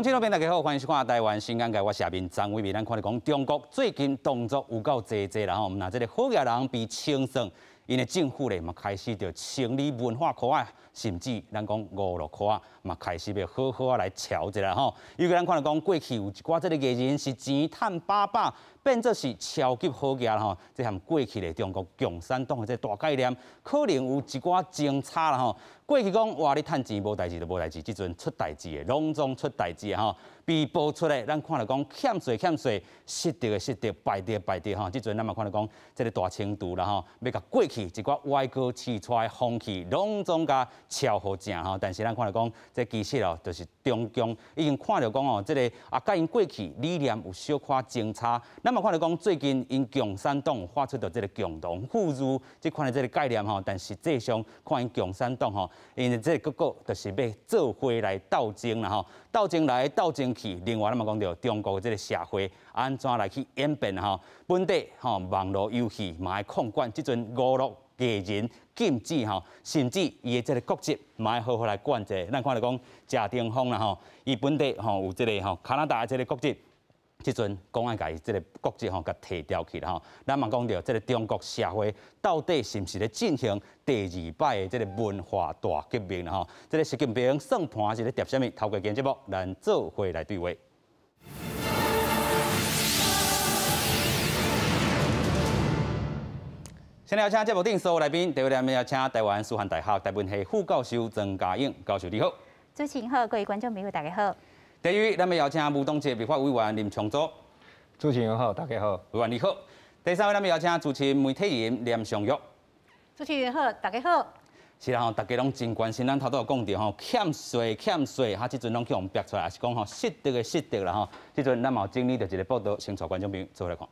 乡亲朋友大家好，欢迎收看台湾新眼界，我是下面张伟明。咱看到讲中国最近动作有够济啦吼，那这个好野人被清算，因为政府咧嘛开始着清理文化窟啊，甚至咱讲娱乐窟啊，嘛开始要好好来瞧一下吼。因为咱看到讲过去有一寡这个艺人是钱赚饱饱，变作是超级好野啦吼，这和过去的中国共产党的这大概念，可能有一寡争差啦吼。过去讲哇，你趁钱无代志就无代志，即阵出代志的，拢总出代志的吼。被爆出来，咱看到讲欠税，失德的失德，败德的败德吼。即阵咱嘛看到讲，这个大程度啦吼，要甲过去一寡歪歌试出来风气，拢总甲超好正吼。但是咱看到讲，这其实哦，就是中共已经看到讲哦，这个甲因过去理念有小可争差。咱嘛看到讲，最近因共产党发出的这个共同富裕这款的这个概念吼，但实际上看因共产党吼。因为这个就是要做伙来斗争啦吼，斗争来斗争去。另外，咱嘛讲到中国这个社会安怎来去演变吼，本地吼网络游戏嘛要控管，即阵娱乐艺人禁止吼，甚至伊的这个国籍嘛要好好来管者。咱看到讲谢霆锋啦吼，伊本地吼有这个吼加拿大的这个国籍。即阵讲爱甲伊即个国籍吼，甲摕掉去啦吼。咱嘛讲到即个中国社会到底是毋是咧进行第二摆的即个文化大革命啦吼？即个习近平算盘是咧叠啥物？透过今节目，咱做伙来对话。先来邀请节目顶所有来宾，第一位来邀请台湾师范大学台文系副教授曾嘉颖教授，你好。主持人好，各位观众朋友大家好。第二位，咱们邀请吴东杰立法委员林昌祖。主持人好，大家好。委员你好。第三位，咱们邀请主持人媒体人连尚玉。主持人好，大家好。是啦吼，大家拢真关心，咱头都有讲到吼，欠税，哈，即阵拢去互逼出来，也是讲吼失德的失德啦吼。即阵咱嘛有整理到一个报道，先带观众朋友做来看。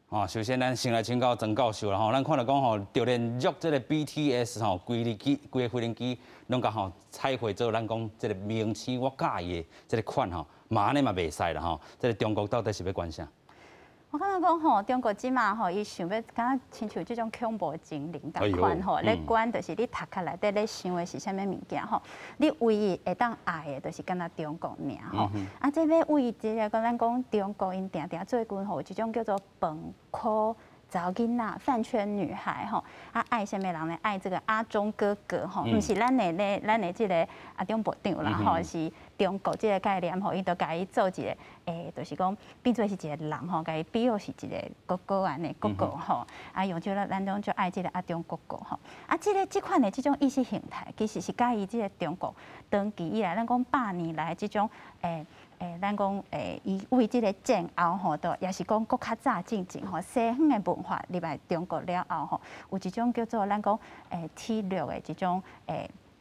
哦，首先咱先来请教曾教授啦吼，咱看到讲吼，就连约这个 BTS 吼，规个飞行机拢甲吼彩绘做咱讲这个名称我介意的这个款吼，嘛安尼嘛袂使啦吼。这个中国到底是要管啥？我感觉讲吼，中国即马吼，伊想要敢若亲像即种恐怖精灵共款吼，咧管就是你头壳内底咧想的是啥物物件吼，你唯一会当爱的，就是敢若中国尔吼。啊，这要为即个咱讲中国因定定做军吼，一种叫做本科。查囡仔、饭圈女孩吼，啊爱啥物人呢？爱这个阿中哥哥吼，毋是咱的这个阿中部长啦吼，是中国这个概念吼，伊都甲伊做一个就是讲变做是一个人吼，甲伊比喻是一个哥哥安尼哥哥吼，啊用这个咱种就爱这个阿中哥哥吼，啊这款的这种意识形态，其实是甲伊这个中国长期以来，咱讲100年来这种咱讲伊为即个战后吼，都也是讲搁较早进前吼，西方的文化入来中国了后吼，有一种叫做咱讲体育的这种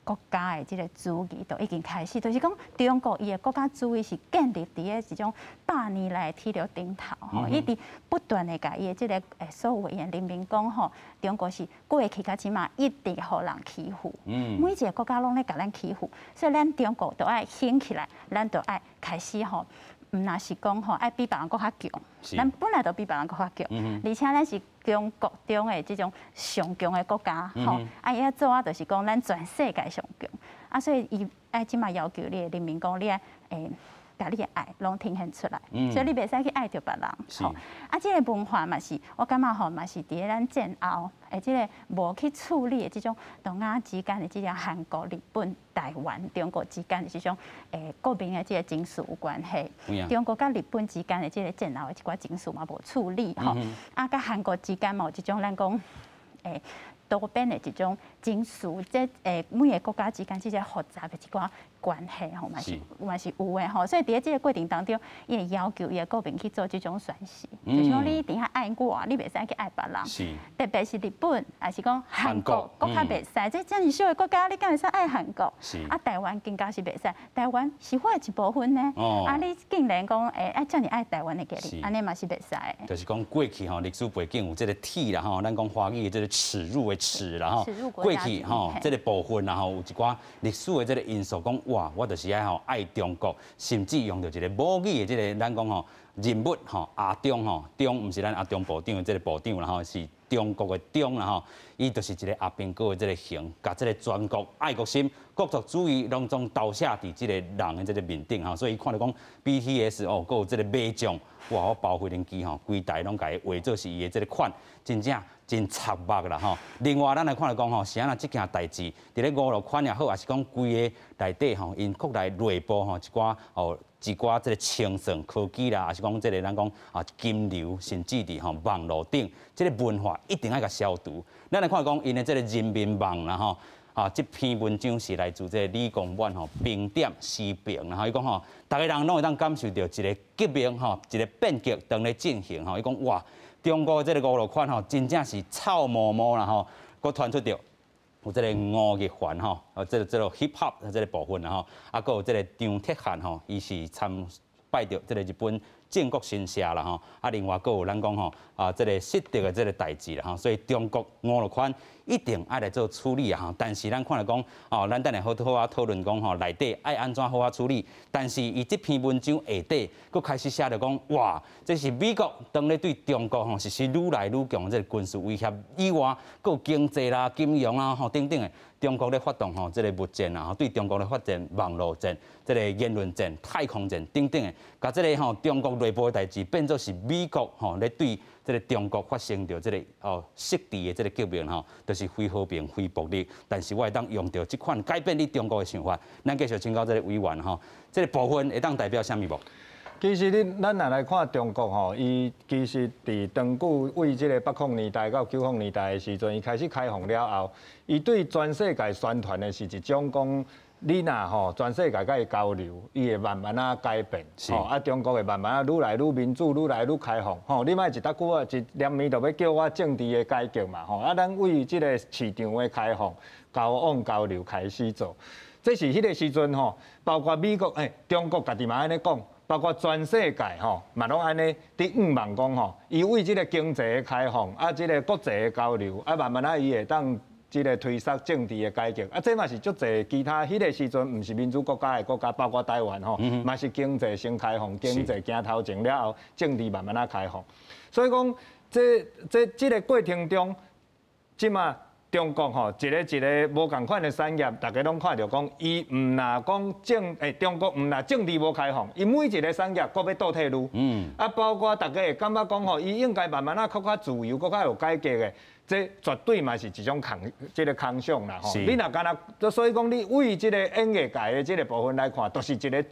国家的这个主义都已经开始，就是讲中国伊的国家主义是建立伫个一种100年来体育顶头吼，伊伫不断的甲伊的这个所有的人民讲吼，中国是过去甲即马一直互人欺负，每一个国家拢咧甲咱欺负，所以咱中国都爱兴起来，咱都爱开始吼。毋那是讲吼，爱比别人搁较强，咱本来就比别人搁较强，而且咱是中国中的这种上强的国家，吼，啊伊做啊，就是讲咱全世界上强，啊，所以伊爱即马要求你的人民讲，你爱把你的爱拢体现出来，所以你袂使去爱着别人，吼，啊，这个文化嘛是，我感觉吼嘛是伫咱战后，这个无去处理的这种东亚之间的这种韩国、日本、台湾、中国之间的这种国民的这个情绪有关系，中国甲日本之间的这个战后的一寡情绪嘛无处理，吼，啊，甲韩国之间嘛有这种咱讲多边的一种情绪，即每个国家之间即个复杂的一寡关系吼，嘛是有的吼。所以伫这个过程当中，伊会要求伊的国民去做这种宣誓，就是讲你一定要爱我，你袂使去爱别人。特别是日本，还是讲韩国，更较袂使。这遮尔小的国家，你敢会使爱韩国？啊，台湾更加是袂使。台湾是我的一部分呢。啊，你竟然讲爱遮尔爱台湾的家己，安尼嘛是袂使。就是讲过去吼历史背景有这个铁啦吼，咱讲华语的这个耻辱的耻啦吼。过去吼这个部分然后有一寡历史的这个因素讲。哇，我就是爱吼爱中国，甚至用到一个武语的这个咱讲吼人物吼阿中吼中，毋是咱阿中部长的这个部长啦吼，是中国的中啦吼，伊就是一个阿兵哥的这个形，甲这个全国爱国心、国族主义拢总投射伫这个人的这个面顶吼，所以看到讲 BTS 哦，佮有这个马将，哇，我包飞行机吼，规台拢甲伊画做是伊的这个款，真正真插目啦吼。另外，咱来看到讲吼，是安那即件代志，伫咧5、6款也好，还是讲规个内底吼，因国内内部吼一寡哦。一寡这个清算科技啦，还是讲这个咱讲啊金流，甚至伫吼网络顶，这个文化一定要甲消毒。咱来看讲因的这个人民网啦吼，啊这篇文章是来自这个李公馆吼评点时评，然后伊讲吼，大家人拢会当感受到一个革命吼，一个变革正在进行吼。伊讲哇，中国这个5、6款吼，真正是臭毛毛啦吼，佮传出着。有这个吴亦凡吼，这个 hip hop 这个部分啦吼，啊，佮有这个张铁汉吼，伊是参拜着这个日本建国新社啦吼，啊，另外佮有咱讲吼啊，这个失德的这个代志啦吼，所以中国5、6款一定爱来做处理啊吼。但是咱看来讲，哦，咱等下好啊讨论讲吼，内底爱安怎好啊处理。但是伊这篇文章下底，佮开始写着讲，哇，这是美国当咧对中国吼实施愈来愈强的这个军事威胁以外，佮有经济啦、金融啦吼等等的。中国咧发动吼，这个物战啊，对中国咧发展网络战、这个言论战、太空战等等的，甲这个吼中国内部的代志变作是美国吼咧对这个中国发生着这个哦失地的这个革命吼，就是非和平、非暴力。但是我会当用到这款改变你中国的想法，咱继续请教这个委员吼，这个部分会当代表啥物无？其实咱若来看中国吼，伊其实伫长久为即个80年代到90年代的时阵，伊开始开放了后，伊对全世界宣传的是一种讲，你若吼全世界甲伊交流，伊会慢慢啊改变，吼啊中国会慢慢啊愈来愈民主，愈来愈开放，吼你莫一搭句啊一连面就要叫我政治的改革嘛，吼啊咱为即个市场的开放、交往交流开始做，这是迄个时阵吼，包括美国中国家己嘛安尼讲。包括全世界吼，嘛拢安尼伫望讲吼，伊为即个经济的开放，啊，即个国际的交流，啊，慢慢啊，伊会当即个推动政治的改革，啊，这嘛是足侪其他迄个时阵，毋是民主国家的国家，包括台湾吼，嘛是经济先开放，经济行头前了后，政治慢慢啊开放，所以讲即个过程中，即嘛。中国吼，一个无共款的产业，大家拢看到讲，伊毋若讲中国毋若政治无开放，伊每一个产业搁要倒退路。啊，包括大家会感觉讲吼，伊应该慢慢啊，较自由，较有改革的，这绝对嘛是一种即个空想啦吼。你若干那，所以讲你为即个演艺界的即个部分来看，都是一个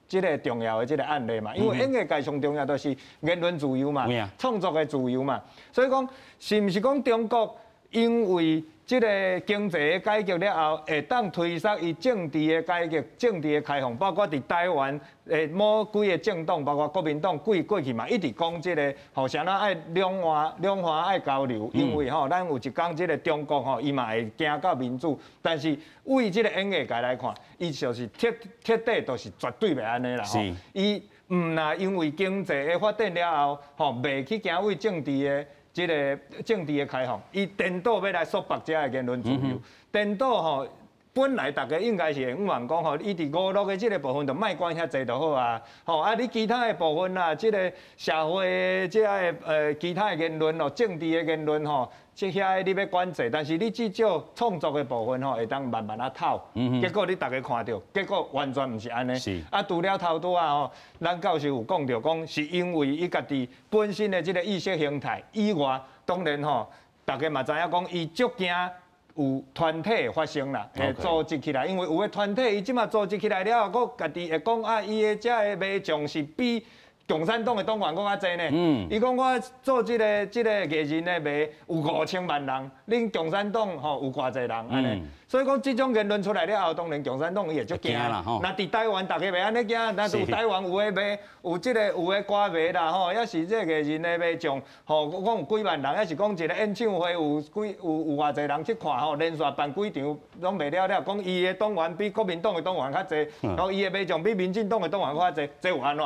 即个重要的即个案例嘛。因为演艺界上重要都是言论自由嘛，创作的自由嘛。所以讲，是毋是讲中国？因为即个经济的改革了后，会当推动伊政治的改革、政治的开放，包括伫台湾某几个政党，包括国民党过去嘛，一直讲即个，吼啥咱爱两岸爱交流，因为吼咱有一天即个中国吼，伊嘛会行到民主，但是为即个演艺界来看，伊就是彻底都是绝对袂安尼啦吼，伊毋若因为经济的发展了后，吼袂去行为政治的。即个政治的开放，伊颠倒要来束缚遮的言论自由，颠倒吼，本来大家应该是希望讲吼，伊伫5、6的即个部分就莫管遐济就好啊，吼啊，你其他的部分啦，即个社会的即个其他的言论哦，政治的言论吼，即遐你要管制，但是你至少创作的部分吼，会当慢慢啊透。结果你大家看到，结果完全毋是安尼。啊，除了头拄啊吼，咱教授有讲到讲，是因为伊家己本身的即个意识形态以外，当然吼，大家嘛知影讲，伊足惊有团体发生啦，组织起来，因为有个团体伊即马组织起来了后，佮家己会讲啊，伊的遮个卖将是比。共产党的党员更较济呢，伊讲我做即个艺人的卖有5000万人，恁共产党吼有偌济人安尼，所以讲即种言论出来了后，当然共产党伊会足惊啦。那伫台湾大家袂安尼惊，但是有台湾有诶卖，有即个有诶歌迷啦吼，也是即个艺人的卖将吼，讲有几万人，也是讲一个演唱会有偌济人去看吼，连续办几场拢卖了，讲伊的党员比国民党的党员较济，然后伊的卖将比民进党的党员较济，这有安怎？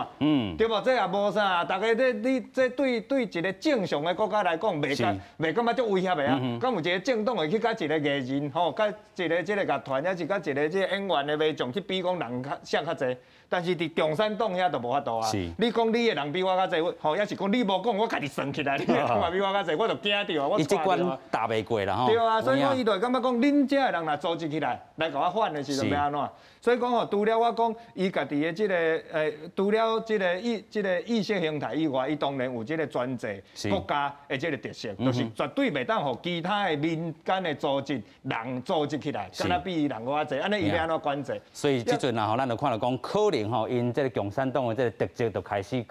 对无？这也无啥，大家你这对一个正常的国家来讲，袂感觉足威胁的啊。敢有一个政党会去甲一个艺人吼，甲一个即个乐团，还是甲一个即个演员的卖相去比，讲人像较济。但是伫共产党遐就无法度啊！你讲你的人比我较济，吼，也是讲你无讲，我家己算起来，你讲嘛比我较济，我就惊着，我。伊这关打袂过啦吼。对啊，所以讲伊就会感觉讲，恁遮的人若组织起来甲我反的时阵要安怎？所以讲吼，除了我讲伊家己的即个除了即个意识形态以外，伊当然有即个专制国家的即个特色，就是绝对袂当互其他的民间的组织人组织起来，敢若比人搁较济，安尼伊要安怎管制？所以即阵啊吼，咱就看到讲可能。吼，因这个共产党的这个特质就开始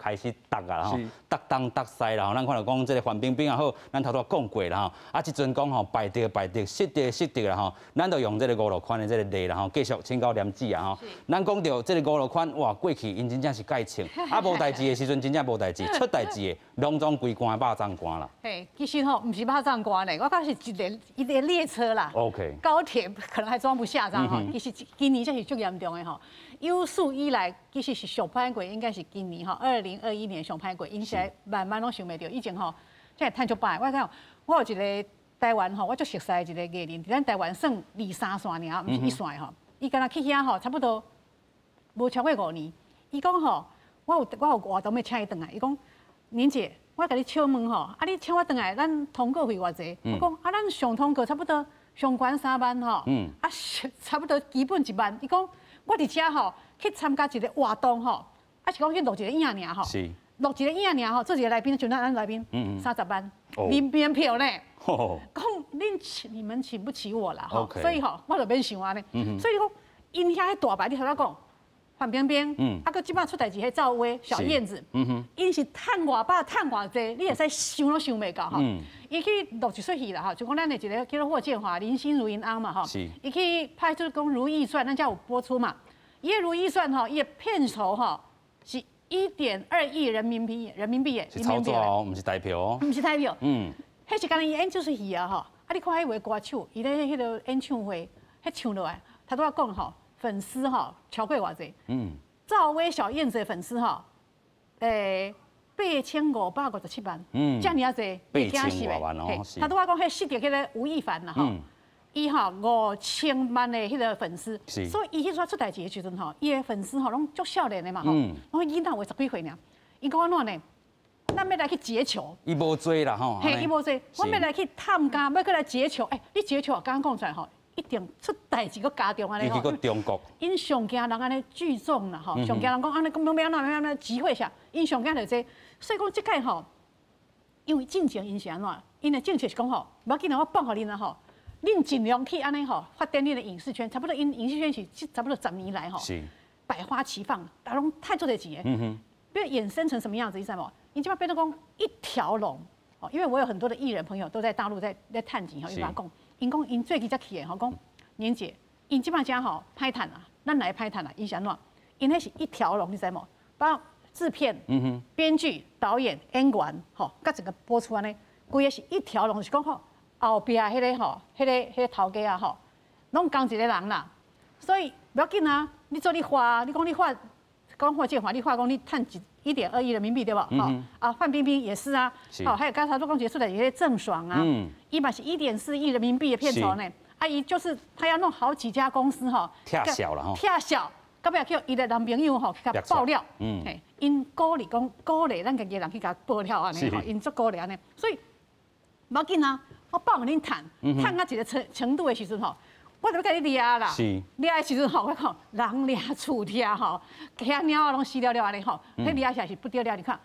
达啊吼，达东达西啦吼，咱看到讲这个范冰冰也好，咱头拄讲过啦吼，啊，即阵讲吼败德，失德啦吼，咱就用这个5路款的这个例啦吼，继续请教廉姊啊吼，咱讲到这个5路款，哇，过去因真正是介清，啊无代志的时阵真正无代志，出代志的拢总归关肉粽关啦。嘿，其实吼，唔是肉粽关嘞，我讲是一列列车啦。OK。高铁可能还装不下这样吼，其实今年这是最严重的吼。有史以来，其实是上歹过，应该是今年吼，2021年上歹过，因起来慢慢拢想袂到。以前吼，即个趁足歹。我讲，我有一个台湾吼，我足熟悉一个艺人，伫咱台湾算2、3线尔，毋是1线吼。伊敢若去遐吼，差不多无超过5年。伊讲吼，我有活动要请伊转来。伊讲，年姐，我甲你请问吼，啊你请我转来，咱通告费偌济？我讲，啊咱上通告差不多上悬3万吼，啊差不多基本1万。伊讲。我伫遮吼去参加一个活动吼，啊是讲去录一个影尔吼，录一个影尔吼，做一个来宾，就咱来宾30万，门票呢，讲你们请不起我啦吼，所以吼我就免想安尼，所以讲因遐迄大牌，你头仔讲范冰冰，啊，佮即摆出代志迄赵薇、小燕子，因是趁偌饱趁偌济，你会使想都想袂到吼。伊去录一出戏啦吼，就讲咱的一个叫做霍建华、林心如因翁嘛吼，伊去拍出讲《如懿传》，咱才有播出嘛。伊的《如懿传》吼，伊的片酬吼是1.2亿人民币耶，是操作哦，唔是台票哦，唔是台票，迄是干伊演就是戏啊吼，啊你看迄位歌手，伊咧迄个演唱会，迄唱落来，他都要讲吼，粉丝吼超过偌济，赵薇、小燕子的粉丝吼，8557万，这样啊济，8500万哦，他都话讲，迄失掉迄个吴亦凡啦吼，伊吼5000万的迄个粉丝，所以伊迄出代志的时阵吼，伊的粉丝吼拢足少年的嘛吼，我囡仔话10几岁尔，伊讲安怎呢？咱要来去截球，伊无追啦吼，嘿，伊无追，我要来去探监，要过来截球，你截球刚讲出来吼，一定出代志个加重安尼吼。尤其个中国，因上惊人安尼聚众啦吼，上惊人讲安尼咁要安怎集会下，因上惊就这，所以讲即届吼，因为进前因是安怎，因的政策是讲吼，无要紧啦，我放互恁啦吼，恁尽量去安尼吼发展恁的影视圈，差不多因影视圈是差不多10年来吼，百花齐放，大拢太做得几个，变衍生成什么样子？你知道吗？因即摆变成讲一条龙哦，因为我有很多的艺人朋友都在大陆在探钱吼，伊讲因最近才去的吼，讲年姐，因即摆家吼拍谈啊，咱来拍谈啊，因是安怎？因迄是一条龙，你知无？包括制片、编剧、导演、演员，吼，甲整个播出安尼，规个是一条龙，是讲吼后壁迄个吼，迄个头家啊吼，拢共一个人啦，所以不要紧啊，你做你花，你讲你花。讲霍建华，你话讲你赚1.2亿人民币对吧？好啊，范冰冰也是啊。好，还有刚才都讲结束的，有些郑爽啊，一般是1.4亿人民币的片酬呢。阿姨就是他要弄好几家公司哈，跳小了哈，跳小，到尾叫伊的男朋友吼去甲爆料，因鼓励讲鼓励咱家己人去甲爆料安尼吼，因做鼓励安尼，所以无要紧啊，我帮恁谈到一个程度的时阵吼。我就甲你掠啦，掠的时阵吼，我讲人掠厝掠吼，遐鸟啊拢死了了安尼吼，迄掠起来是不得了。你看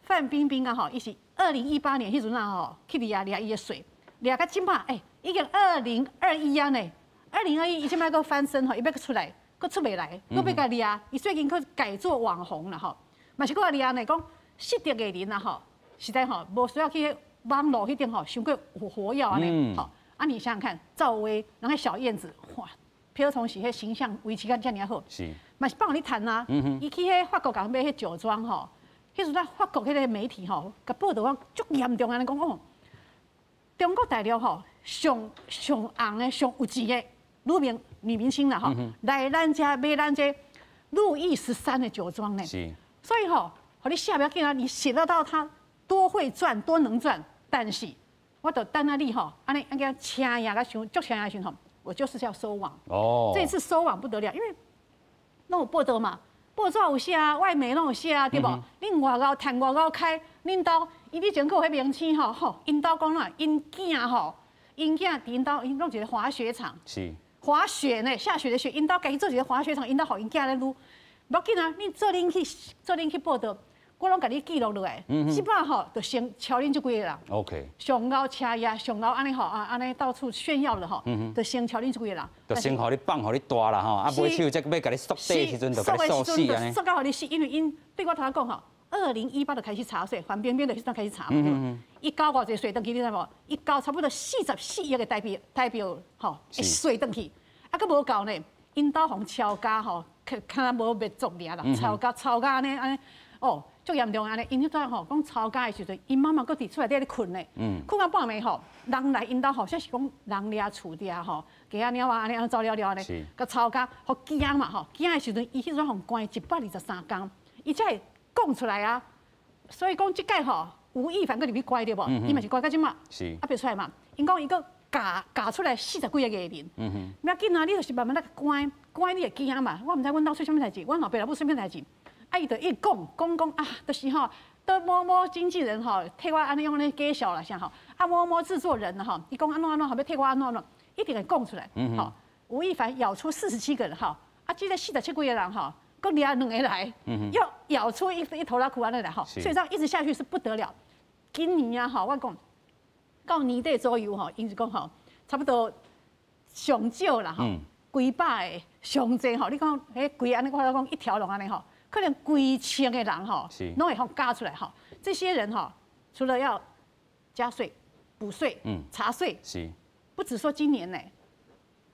范冰冰啊吼，伊是2018年迄阵啊吼去掠伊的水，掠到即摆已经2021啊呢，2021伊即摆佫翻身吼，伊要佫出来，佫出袂来，佫要甲掠，伊最近佫改做网红啦吼，嘛是佫掠呢，讲失德艺人啊吼，实在吼无需要去网络迄顶吼，伤过活跃安尼吼。啊，你想想看，赵薇，然后小燕子，哇，飘从是迄形象维持甲遮尔好，是，嘛是帮你谈啊。伊去迄法国港买迄酒庄吼，迄阵咱法国迄个媒体吼，甲报道讲足严重安尼讲哦，中国大陆吼上红的、上有钱的女明星啦吼，来咱家买咱这路易13的酒庄呢。是，所以吼，互你下不要紧啊，你写得到他多会赚、多能赚，但是。我就等下你吼，安尼叫请呀，甲想足请呀时吼，我就是要收网。哦，这次收网不得了，因为那有报道嘛，报纸有写，外媒拢有写，对不？恁外交谈外交开，恁兜伊以前有迄名称吼，因兜讲啦，因囝吼，因囝因兜因弄一个滑雪场，是滑雪呢，下雪的雪，因兜家己做一个滑雪场，因兜互因囝咧撸，无要紧啊，你做恁去报道。我拢甲你记录落来，基本上吼，就先敲恁这几个人。OK。上高车呀，上高安尼吼安尼到处炫耀了吼，就先敲恁这几个人。就先互你放，互你大啦吼，啊，尾手再要甲你缩底的时阵，就甲你缩死安尼。缩到互你死，因为因对我头讲吼，2018就开始查税，范冰冰就迄阵开始查嘛。伊交偌济税登去，你知无？伊交差不多44亿的代表吼，税登去，啊，佫无够呢，因兜互抄家吼，看无灭族尔啦，抄家安尼哦。足严重安尼，因迄阵吼讲抄家的时阵，因妈妈搁伫厝内底咧困咧，困到半暝吼，人来因兜吼，说是讲人掠厝掠吼，鸡仔鸟啊安尼走了安尼，甲抄家互惊嘛吼，惊的时阵，伊迄阵互关123天，伊才会讲出来啊。所以讲即届吼，吴亦凡搁入去关对无？伊嘛是关到即马，啊别出来嘛。因讲伊搁夹出来40几个艺人，不要紧啊，你就是慢慢来关你会惊嘛。我毋知阮兜出啥物代志，阮老爸老母啥物代志。啊，伊就一讲啊，就是吼，都某某经纪人吼，替我安尼用咧介绍啦，像吼，啊某某制作人吼，伊讲安怎，后要替我安怎，一定会讲出来。吼，吴亦凡咬出47个人吼，啊，即个47几个人吼，搁掠2个来，又咬出一头拉苦安尼来吼，所以这样一直下去是不得了。今年啊吼，我讲到年底左右吼，因是讲吼，差不多上少啦吼，几百个上济吼，你讲迄规安尼，我讲一条龙安尼吼。可能几千个人吼，拢会互加出来吼。这些人吼，除了要加税、补税、查税，不只说今年呢，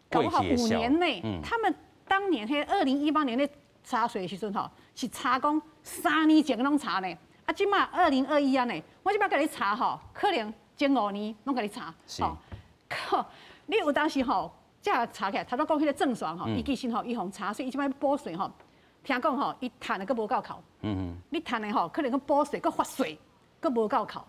搞不好5年内，他们当年迄2018年咧查税的时阵吼，是查讲3年前拢查呢。啊，即马2021啊呢，我即摆甲你查吼，可能前5年拢甲你查。吼，靠，你有当时吼，这样查起来，头拄讲迄个郑爽吼，伊其实吼，伊互查税，伊即摆补税吼。听讲吼，伊趁的佫无够扣，你趁的吼，可能佫补税、佫发税，佫无够扣。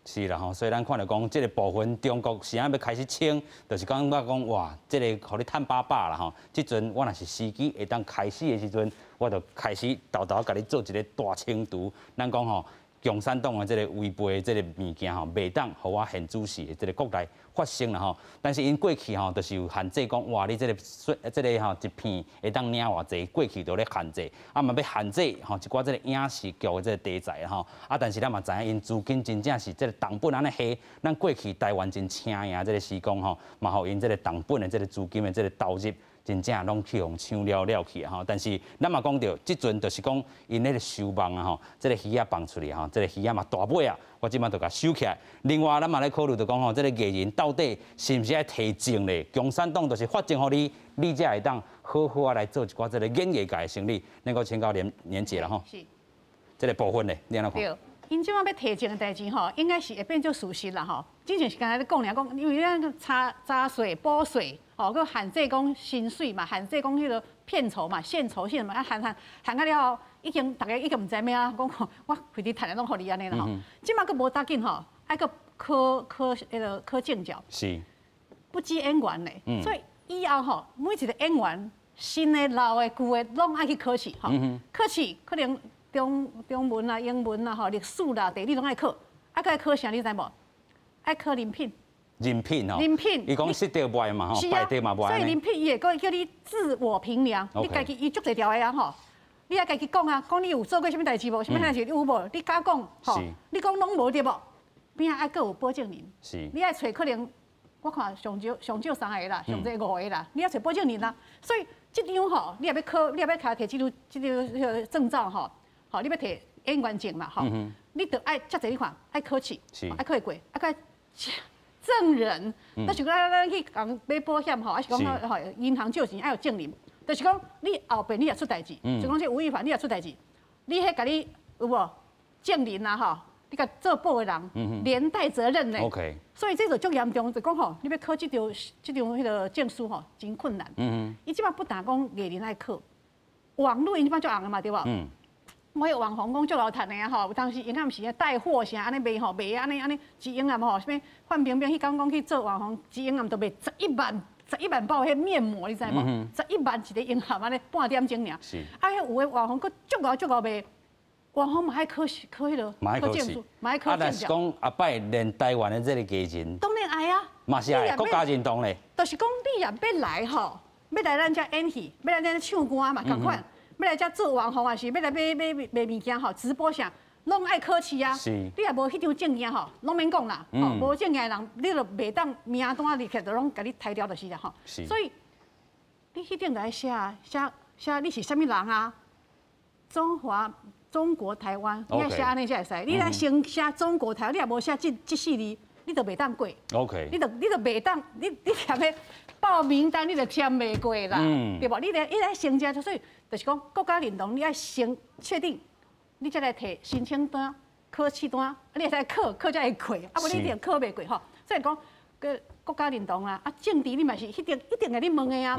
是啦吼，所以咱看到讲，这个部分中国是安要开始清，就是感觉讲哇，这个互你趁饱饱啦吼。即阵我若是时机会当开始的时阵，我就开始豆豆甲你做一个大清除。咱讲吼，共产党的这个违背的这个物件吼，袂当互我现主事的这个国内发生啦吼。但是因过去吼，就是有限制讲，哇，你这个吼一片会当领偌济，过去都咧限制，啊嘛要限制吼一寡这个影视剧的这个题材吼。啊，但是咱嘛知影因资金真正是这个成本安尼下，咱过去台湾真请赢这个时光吼，嘛互因这个成本的这个资金的这个投入。真正拢去互抢了去啊！吼，但是咱嘛讲到，即阵就是讲因迄个收网啊吼，这个鱼仔放出来吼，这个鱼仔嘛大尾啊，我即马就甲收起来。另外，咱嘛咧考虑就讲吼，这个艺人到底是毋是爱提证咧？共产党就是发证互你，你才会当好好啊来做一寡这个演艺界的生意。能够请教连姐啦吼。是。这个部分咧，你安怎看？对，因即马要提证的代志吼，应该是会变做事实啦吼。之前是刚才咧讲俩讲，因为咱查税、补税。哦，佮限制讲薪水嘛，限制讲迄个片酬嘛、现酬嘛，啊限到了，已经大家已经唔知咩啊，讲我亏啲赚的拢互你安尼啦吼。即马佮无搭紧吼，爱佮考证照，是不止演员嘞，所以以后吼，每一个演员新的、老的、旧的，拢爱去考试吼。考试可能中文啊、英文啊、吼历史啦、地理拢爱考，爱佮考啥你知无？爱考人品。人品吼，人品，伊讲识得歪嘛吼，败得嘛歪。所以人品伊会讲叫你自我评量，你家己伊足侪条的啊吼，你爱家己讲啊，讲你有做过啥物代志无？啥物代志你有无？你敢讲吼？你讲拢无对无？边啊爱佫有保证人，是，你爱找可能我看上少3个啦，上侪5个啦，你爱找保证人啦。所以即张吼，你也要考，你也要开摕即张证照吼，吼你要摕演员证嘛吼，你得爱遮侪你看，爱考试，爱考会过，爱证人，就是咱去讲买保险吼，还是讲吼银行借钱爱有证人，就是讲你后边你也出代志，就讲这吴亦凡你也出代志，你迄甲你有无证人啊吼，你甲做保的人连带责任呢。OK。所以这个足严重，就讲吼，你要考这张迄个证书吼，真困难。伊即摆不但讲艺人爱考，网络因即摆足红嘛，对无？我有网红讲足老赚的啊吼，有当时因暗时带货啥安尼卖吼，卖安尼一英暗吼，啥物范冰冰迄讲去做网红，一英暗都卖11万11万包迄面膜，你知无？11万一个银行安尼半点钟尔。是。啊，迄有诶网红，佫足高卖，网红嘛爱考迄落，考证书，嘛爱考证照。啊，但是讲阿摆连台湾的这个艺人，当然爱啊，嘛是爱国家认同咧。就是讲你也要来吼，要来咱遮演戏，要来咱唱歌嘛，共款，要来遮做网红啊，是要来卖物件吼，直播啥，拢爱考试啊。是。你也无迄张证件吼，拢免讲啦，吼，无证件人，你就袂当名单立起就拢甲你抬掉就是啦吼。是。所以你迄顶来写你是啥物人啊？中国台湾，你爱写安尼才会使。你来先写中国台湾，你也无写这4字，你就袂当过。OK。你就袂当，你填个报名单，你就填袂过啦，对无？你来先遮，所以就是讲国家认同，你爱先确定，你才来摕申请单、考试单，你才考才会过，啊无你一定考袂过吼。所以讲个国家认同啊，政治你嘛是一定甲你问的啊。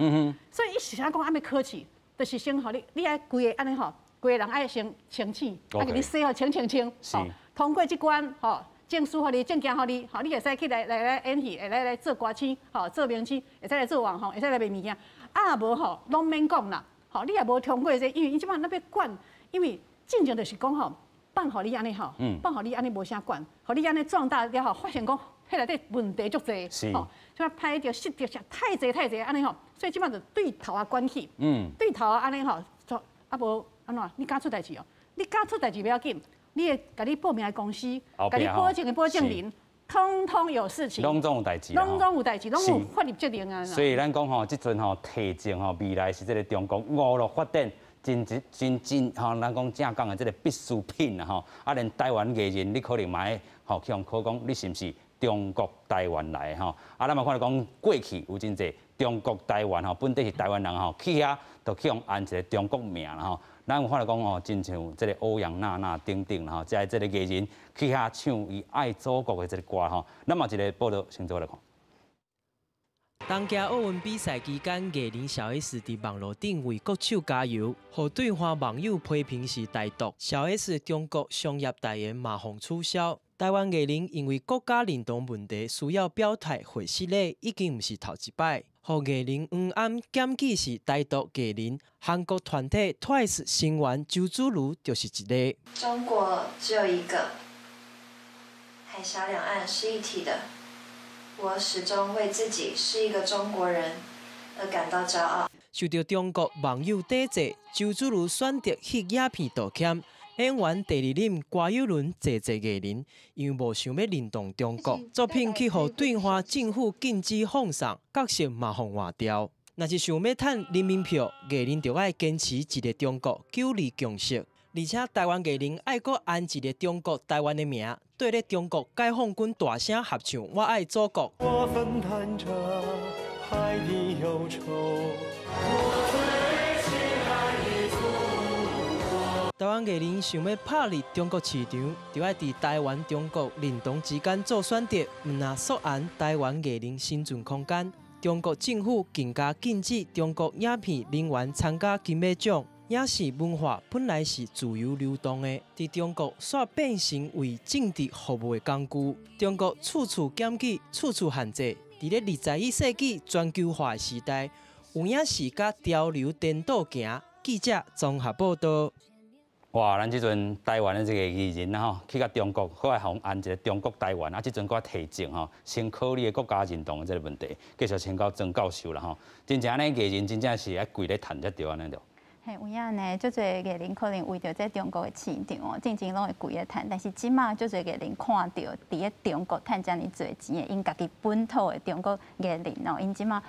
所以伊是啥讲安尼考试，就是先吼你爱规个安尼吼。规个人爱先清醒，啊，给你洗好清，吼，通过这关，吼，证书互你，证件互你，吼，你会使去来演戏，会来做歌星，吼，做明星，会使来做网红，会使来卖物件，啊无吼，拢免讲啦，吼，你也无通过这，因为伊即摆那边管，因为正常就是讲吼，办互你安尼吼，办互你安尼无啥管，互你安尼壮大了后，发现讲，迄内底问题足侪，吼，即摆拍着、失着啥太侪安尼吼，所以即摆就对头啊关起，对头啊安尼吼，啊无。安怎？你敢出代志哦？你敢出代志不要紧，你的甲你报名的公司，甲你保证的保证人，通通有事情。拢总有代志。拢有代志，拢有法律责任啊。所以咱讲吼，即阵吼提证吼，未来是这个中国5路发展真吼，咱讲正讲的这个必需品啊吼，啊连台湾艺人你可能嘛吼去用考讲你是毋是中国台湾来吼，啊咱嘛看到讲过去有真济中国台湾吼，本地是台湾人吼，去遐就去用按一个中国名啦吼。咱有看到讲哦，真像这个欧阳娜娜等等啦吼，即个这个艺人去遐唱伊爱祖国的这个歌吼，咱嘛一个报道先做来看。东京奥运比赛期间，艺人小 S 伫网络顶为国手加油，互对方网友批评是台独。小 S 中国商业代言马上取消。台湾艺人因为国家认同问题需要表态回失礼，已经毋是头一摆。互艺人黄安检举是台独艺人，韩国团体 TWICE 成员周子瑜就是一个。中国只有一个，海峡两岸是一体的。我始终为自己是一个中国人而感到骄傲。受到中国网友抵制，周子瑜选择去鸦片道歉。演完第2任瓜友伦坐艺人，因为无想要认同中国，作品去互对方政府禁止放送，角色嘛互换掉。若是想要趁人民票，艺人就爱坚持一个中国9二共识，而且台湾艺人爱搁按一个中国台湾的名，对咧中国解放军大声合唱《我爱祖国》。我分担着海的忧愁。台湾艺人想要拍入中国市场，就要伫台湾、中国认同之间做选择，毋若缩限台湾艺人生存空间。中国政府更加禁止中国鸦片人员参加金马奖。影视文化本来是自由流动的，伫中国煞变成为政治服务的工具。中国处处检举、处处限制，伫咧21世纪全球化的时代，有影视甲潮流颠倒行。记者综合报道。哇，咱即阵台湾的这个艺人吼，去到中国，好来互按一个中国台湾，啊，即阵搁提证吼，先考虑国家认同的这个问题，继续请教曾教授啦吼。真正呢，艺人真正是爱跪咧谈才对安尼着。嘿，有影呢，足侪艺人可能为着在中国的市场哦，正拢会跪咧谈，但是即马足侪艺人看到伫咧中国趁遮尔侪钱的，因家己本土的中国艺人哦，因即马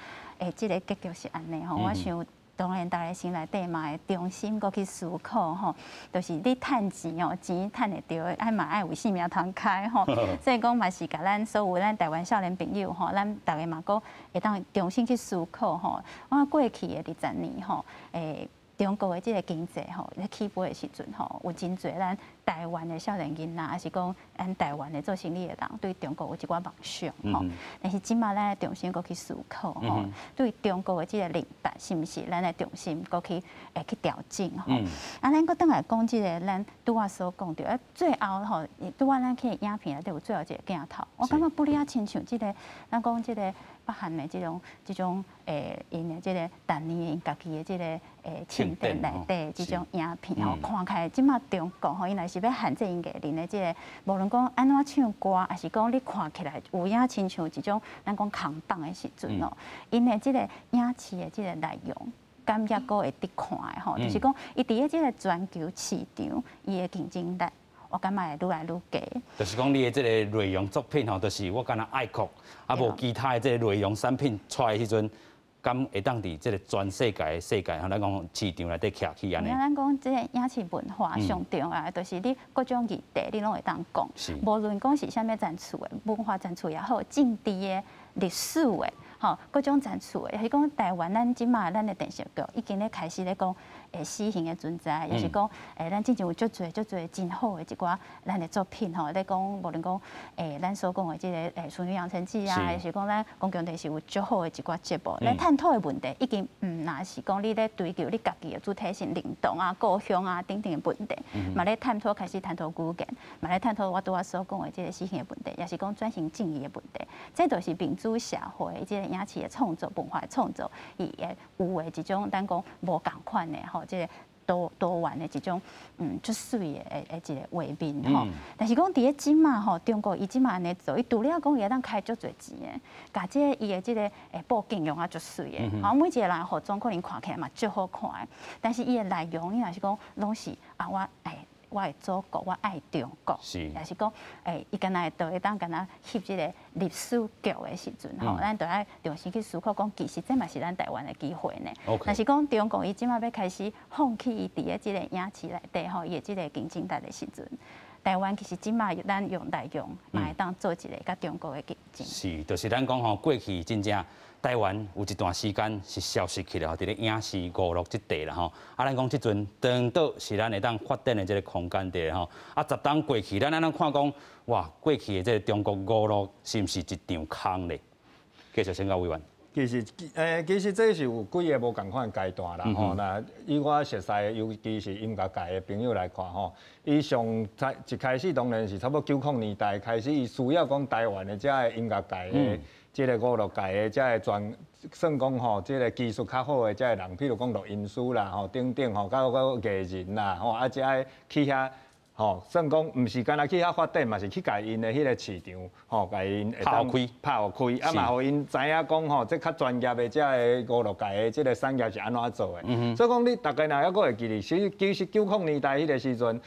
即个结局是安尼吼，我想。当然，大家心内底嘛会中心搁去思考吼，就是你趁钱哦，钱趁会到的，爱嘛爱为性命通开吼。所以讲嘛是甲咱所有咱台湾少年朋友吼，咱大家嘛搁会当重新去思考吼。我过去的20年吼，中国的即个经济吼，咧起飞的时阵吼，有真侪咱台湾的少年囡仔，还是讲咱台湾的做生意的人，对中国有一寡梦想吼。但是即马咱的重心搁去思考吼，对中国的即个领导是毋是咱的重心搁去去调整吼。咱搁倒来讲即个咱拄仔所讲到，最后吼，拄仔咱去影片内底有最后一个镜头，我感觉不哩啊亲像即个咱讲即个北韩的即种因的即个当年因家己的即个庆典内底即种影片吼，看起来即马中国吼，因若是要限制因艺人的即个，无论讲安怎唱歌，还是讲你看起来有影亲像一种咱讲扛棒的时阵哦，因的即个影视的即个内容。感觉阁会得看的吼，就是讲，伊伫咧即个全球市场，伊的竞争力，我感觉会愈来愈低。就是讲你的即个内容作品吼，就是我敢若爱国，啊无其他的即个内容产品出来的时阵，敢会当伫即个全世界吼，咱讲市场内底徛起安尼。咱讲即个影视文化上重要，就是你各种议题，你拢会当讲，无论讲是啥物赞助的文化赞助也好，政治的、历史的。吼，各种赞助的，是讲台湾咱即马咱的电视局已经咧开始咧讲死刑的存在，也是讲咱之前有足侪真好的一寡咱的作品吼，咧讲无论讲咱所讲的即个《淑女养成记》啊，还是讲咱公共电视有足好的一寡节目，咱探讨的问题已经若是讲你咧追求你家己的主体性认同啊、故乡啊等等的问题，嘛咧开始探讨语言，嘛咧探讨我拄仔所讲的即个死刑的问题，也是讲转型正义的问题，这都是民主社会即个影视的创作、文化的创作，伊会有的一种咱讲无共款的吼，即个多元的一种足水的一个画面吼。但是讲伫咧即马吼，中国伊即马安尼做，伊除了讲伊会当开足侪钱的，甲即个伊的即个布景用啊足水的，好每一个人服装可能看起来嘛足好看的，但是伊的内容，你若是讲拢是我的祖国，我爱中国，也是讲，伊敢若会当敢若翕即个历史剧的时阵吼，咱就爱重新去思考讲，其实这嘛是咱台湾的机会呢。但是讲中国伊即马要开始放弃伊伫咧即个影视内底吼，伊的即个竞争力的时阵，台湾其实即马咱用内容嘛会当做一个甲中国的竞争。是，就是咱讲吼，过去真正。台湾有一段时间是消失去了，伫咧影视娱乐即块啦吼。啊，咱讲即阵长岛是咱会当发展的即个空间伫吼。啊，10当过去，咱看讲，哇，过去的即个中国娱乐是毋是一场空咧？继续请教委员。其实这是有几个无共款阶段啦吼。那以我熟悉，尤其是音乐界的朋友来看吼，伊一开始当然是差不多90年代开始，伊需要讲台湾的这个音乐界的。即个娱乐界的，即个算讲吼，即个技术较好的即个人，譬如讲录音师啦，吼等等吼，到艺人啦，吼啊，即个去遐吼，算讲毋是干那去遐发展，嘛是去甲因的迄个市场吼，甲因拍开，啊嘛，互因知影讲吼，即较专业的即个娱乐界的即个产业是安怎做的。所以讲你大概若还阁会记哩，其实90年代迄个时阵，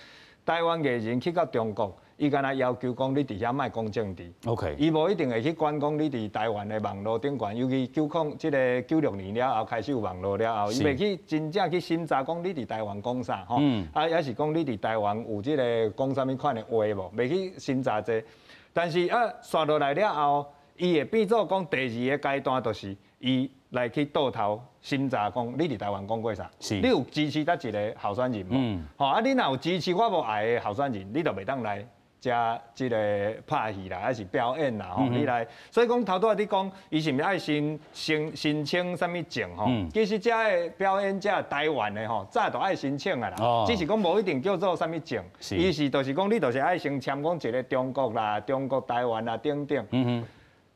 台湾艺人去到中国。伊敢若要求讲你伫遐卖讲政治 ，OK， 伊无一定会去管讲你伫台湾的网络顶悬，尤其96年了后开始有网络了后，伊袂去真正去审查讲你伫台湾讲啥吼，啊也是讲你伫台湾有即个讲啥物款的话无，袂去审查这。但是刷落来了后，伊会变做讲第二个阶段，就是伊来去倒头审查讲你伫台湾讲过啥，你有支持一个候选人无？吼啊，你若有支持我无爱的候选人，你就袂当来。加即个拍戏啦，还是表演啦，吼，你来，所以讲头拄仔你讲，伊是毋是爱申请啥物证吼？其实遮个表演者台湾的吼，早就爱申请啊啦，只是讲无一定叫做啥物证，伊是就是讲你就是爱先签讲一个中国啦、中国台湾啦等等，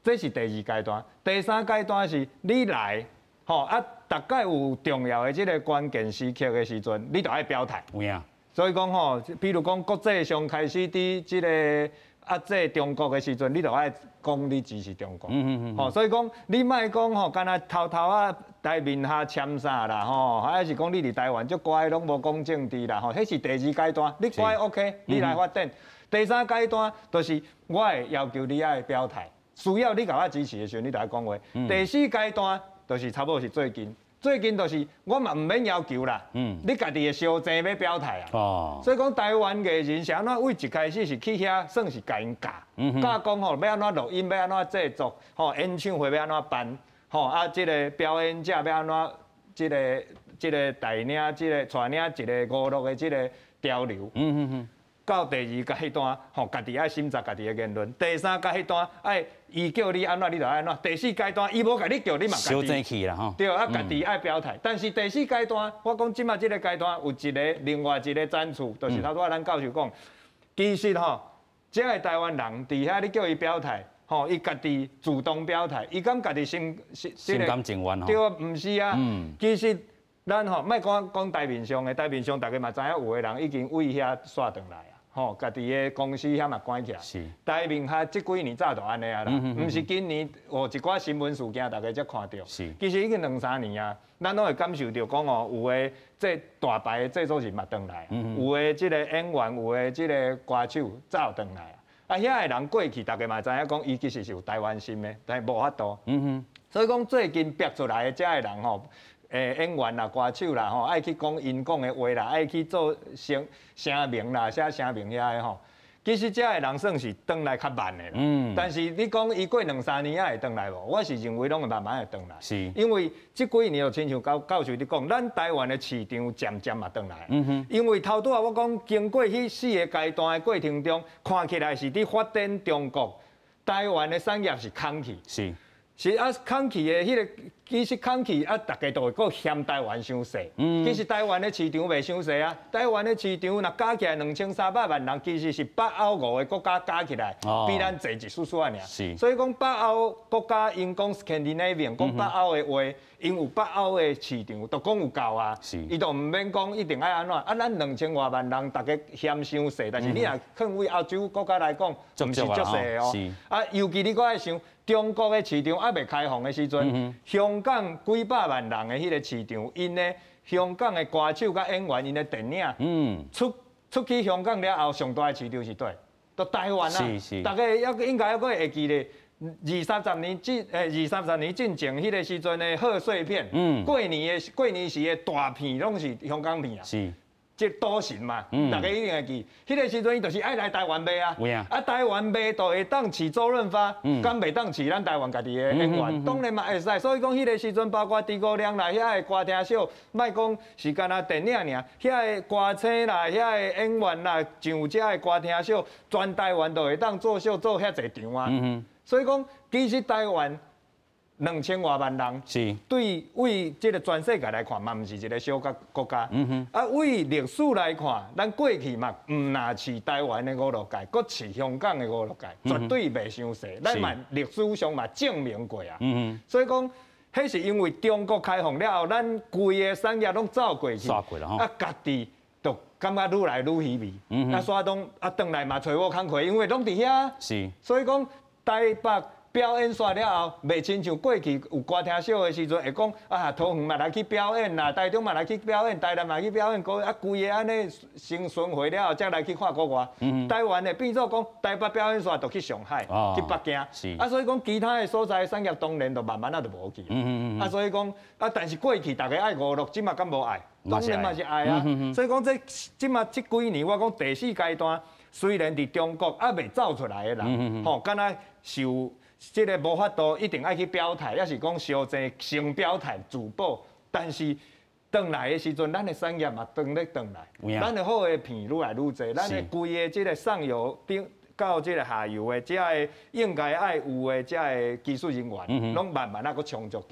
这是第二阶段，第三阶段是你来，吼啊，大概有重要的即个关键时刻的时阵，你就爱表态。有影。所以讲吼，比如讲国际上开始伫即个这中国的时阵，你就爱讲你支持中国。吼，所以讲你莫讲吼，干那偷台面下签啥啦吼，还是讲你伫台湾足乖拢无讲政治啦吼，迄是第二阶段，你乖 OK， 你来发展。第三阶段就是我会要求你爱表态，需要你甲我支持的时候，你就爱讲话。第四阶段就是差不多是最近。最近就是我嘛唔免要求啦，你家己的小姐要表态啊，所以讲台湾艺人是安怎为一开始是去遐算是甲因教讲吼要安怎录音，要安怎制作，吼演唱会要安怎办，吼啊即个表演者要安怎即个带领即个带领一个娱乐的即个潮流，到第二阶段，吼，家己爱审查家己的言论。第三阶段，爱伊叫你安怎，你就安怎。第四阶段，伊无甲你叫，你嘛家己。小正气啦吼。对，啊，家己爱表态。但是第四阶段，我讲即马即个阶段有另外一个战术，就是头拄仔咱教授讲，其实吼，即个台湾人伫遐你叫伊表态，吼，伊家己主动表态，伊敢家己心甘情愿吼。对，毋是啊。其实。咱吼，莫讲台面上的，台面上大家嘛知影，有的人已经为遐刷转来啊，吼，家己的公司遐嘛关起来。是。台面下即几年早就安尼啊啦，毋是今年有一寡新闻事件大家才看到。是。其实已经2、3年啊，咱拢会感受到讲哦，有的这大牌的制作人嘛转来，有的即个演员，有的即个歌手早转来啊。啊，遐的人过去大家嘛知影讲，伊其实是有台湾心的，但是无法度。所以讲最近逼出来的遮的人吼。演员啦、歌手啦，吼，爱去讲因讲的话啦，爱去做声明啦、写声明遐的吼。其实遮个人算是转来较慢的啦。但是你讲伊过2、3年也会转来无？我是认为拢会慢慢会转来。是。因为即几年就亲像教授你讲，咱台湾的市场渐渐嘛转来。因为头拄仔我讲，经过迄4个阶段的过程中，看起来是伫发展中国，台湾的产业是空去。是。是啊，空气的迄个，其实空气啊，大家都会阁嫌台湾伤细。其实台湾的市场袂伤细啊，台湾的市场若加起来2300万人，其实是北欧5个国家加起来，比咱侪一丝丝啊尔。是。所以讲北欧国家因讲 Scandinavian， 讲北欧的话，因有北欧的市场，都讲有够啊。是。伊都毋免讲一定爱安怎，啊，咱2000多万人，大家嫌伤细，但是你若看为欧洲国家来讲，毋是足细哦。是。啊，尤其你搁爱想。中国的市场还未开放的时阵，香港几百万人的迄个市场，因的香港的歌手甲演员，因的电影，出去香港了后，上大的市场是对，都台湾啊。大家应该还阁会记咧，20-30年进前迄个时阵的贺岁片，过年时的大片拢是香港片啊。即赌神嘛，大家一定会记。迄个时阵伊就是爱来台湾卖啊，啊台湾卖就会当饲周润发，敢袂当饲咱台湾家己的演员，当然嘛会使。所以讲迄个时阵，包括诸葛亮啦，遐个歌厅秀，莫讲是干那电影尔，遐个歌星啦，遐个演员啦，上遮个歌厅秀，全台湾都会当做秀做遐侪场啊。所以讲，其实台湾。2000多万人，是对为这个全世界来看，嘛毋是一个小国家。啊，为历史来看，咱过去嘛，毋那是台湾的5、6届，搁是香港的5、6届，绝对袂伤细。咱嘛历史上嘛证明过啊。所以讲，迄是因为中国开放了后，咱规个产业拢走过去，啊，家己就感觉愈来愈稀微。啊，山东啊，转来嘛找我工课，因为拢伫遐。是。所以讲，台北。表演煞了后，袂亲像过去有歌厅秀的时阵，会讲啊，桃园嘛来去表演啦，台中嘛来去表演，台南嘛去表演，啊，规个安尼先巡回了后，才来去看国外。台湾的变做讲，台北表演煞就去上海、去北京。是。啊，所以讲其他的所在产业当然就慢慢就无去。啊，所以讲啊，但是过去大家爱5、6，即嘛敢无爱？当然嘛是爱啊。所以讲即嘛即几年，我讲第4阶段，虽然伫中国还未走出来的人，吼，敢若受。即个无法度一定爱去表态，也是讲小济先表态自保，但是转来的时阵，咱的产业嘛转来，咱的好的片愈来愈侪，咱的规个即个上游到即个下游的，即个应该爱有的即个技术人员，拢慢慢搁充足。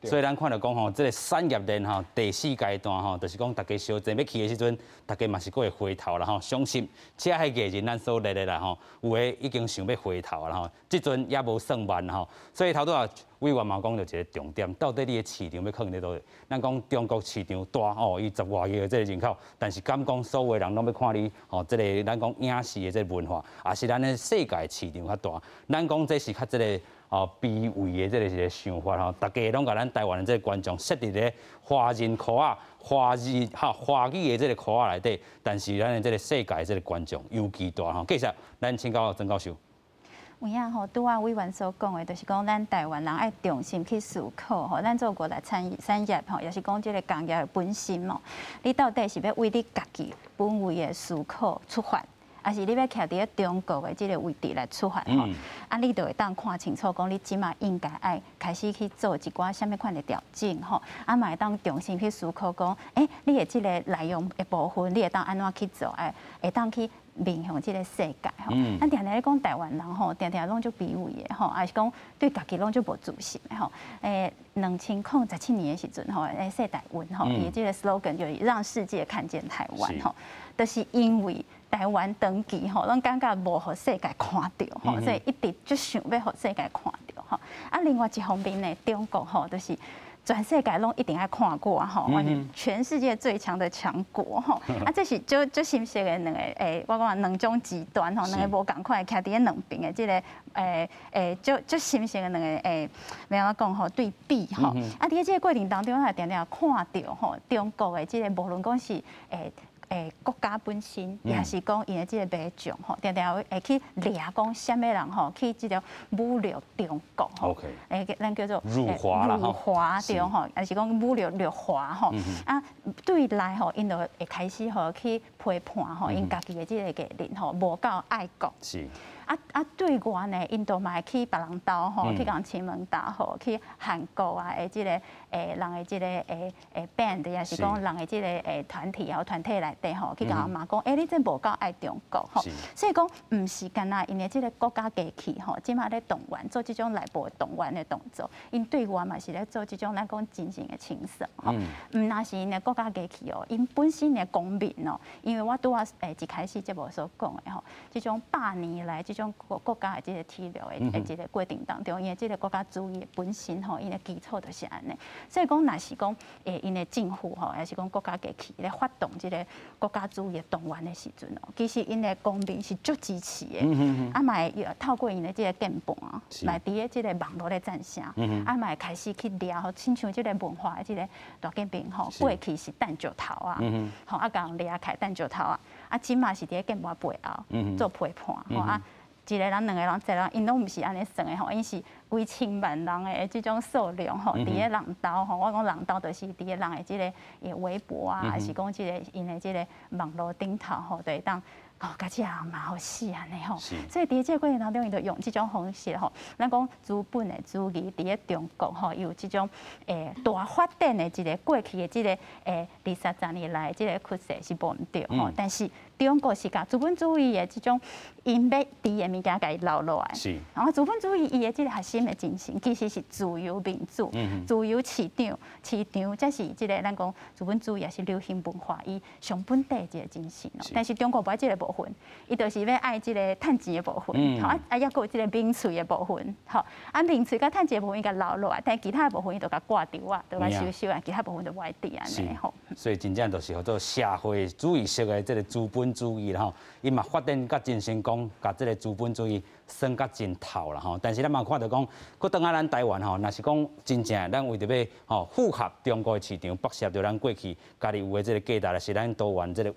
所以咱看到讲吼，这个产业链吼第4阶段吼，就是讲大家小济要去的时阵，大家嘛是搁会回头啦吼。相信这些艺人咱所列的啦吼，有诶已经想要回头啦吼，即阵也无算慢吼。所以头拄啊委员嘛讲到一个重点，到底你的市场要放伫倒位？咱讲中国市场大哦，伊10外亿的这个人口，但是敢讲所有人拢要看你吼，这个咱讲影视的这个文化，也是咱的世界市场较大。咱讲这是较这个。卑微的这个一个想法吼，大家拢甲咱台湾的这个观众设伫咧华人科啊、华语的这个科啊内底，但是咱的这个世界这个观众尤其大吼。继续，咱请教曾教授。有影吼，拄啊委员所讲的，就是讲咱台湾人爱重新去思考吼，咱做国内产业吼，也是讲这个工业的本身哦，你到底是要为你家己本位的思考出发？还是你要徛伫中国的这个位置来出发吼，啊，你就会当看清楚，讲你即马应该爱开始去做一寡什么款的调整吼，啊，嘛会当重新去思考讲，你的这个内容的部分，你会当安怎去做，会当去面向这个世界吼。咱常常咧讲台湾人吼，常常拢就卑微的吼，还是讲对家己拢就无自信的吼。2017年的时阵吼，世台湾吼，伊这个 slogan 就是让世界看见台湾吼，就是因为台湾登记吼，咱感觉无互世界看到吼，所以一直就想要互世界看到吼。啊，另外一方面呢，中国吼就是。全世界拢一定要看过吼，全世界最强的强国吼，啊，这是就形成的两个我讲两种极端吼，两个无共款徛伫咧两边的这个就形成的两个要安怎讲吼对比吼，啊，伫这个过程当中，也常常看到吼中国的这个无论讲是国家本身，也是讲因的这个民众吼，常常会去掠讲什么人吼，去这种侮辱中国吼，咱叫做辱华啦，辱华对吼，也是讲侮辱辱华吼，啊，对内吼，因就会开始吼去批判吼，因家己的这个艺人吼，无够爱国。是。对外呢，因都嘛会去别人兜吼，去共亲门打吼，去韩国啊的这个人的这个band， 也是讲人的这个团体内底吼，去共骂讲，你真无够爱中国吼。所以讲，唔是干那因的这个国家机器吼，即马咧动员做这种内部动员的动作，因对外嘛是咧做这种咱讲真正的清算吼。唔那是因的国家机器哦，因本身的公民哦，因为我拄啊一开始节目所讲的吼，这种百年来这种国家的这个体量的这个过程当中，因为这个国家主义本身吼，因的基础就是安尼。所以讲，若是讲因的政府吼，还是讲国家机器咧发动这个国家主义的动员的时阵哦，其实因的公民是足支持的，啊，嘛会透过因的这个键盘啊，来伫咧这个网络咧赞声，啊，嘛会开始去抓吼，亲像这个文化的这个大键盘吼，过去是弹石头啊，吼啊，共掠开弹石头啊，啊，即嘛是伫咧键盘背后做批判吼啊。一个人、两个人、一个人，因拢毋是安尼算的吼，因是几千万人的这种数量吼，伫咧人兜吼，我讲人兜就是伫咧人的这个微博啊，还是讲这个因的这个网络顶头吼，就会当。家己人嘛好死安尼吼，所以伫这个过程当中，伊就用这种方式吼，咱讲资本的主义伫咧中国吼，有这种大发展的一个过去的这个20-30年来这个趋势是无毋对吼，但是中国是甲资本主义的这种因要伫的物件甲伊留落来，然后资本主义伊的这个核心的精神其实是自由民主、自由市场，这是这个咱讲资本主义也是流行文化伊上本底的这个精神，但是中国无爱这个部分，伊就是要爱即个趁钱的部分，好啊，抑个有即个民粹的部分，好啊，民粹甲趁钱的部分伊甲留落来，但其他的部分伊就甲挂掉啊，就甲收啊，其他部分就外地安尼吼。所以真正就是叫做社会主义式的即个资本主义啦吼，伊嘛发展甲真成功，甲即个资本主义算甲真透啦吼。但是咱嘛看到讲，搁倒来咱台湾吼，若是讲真正咱为着要符合中国的市场，剥削着咱过去家己有的即个价值，是咱多元即个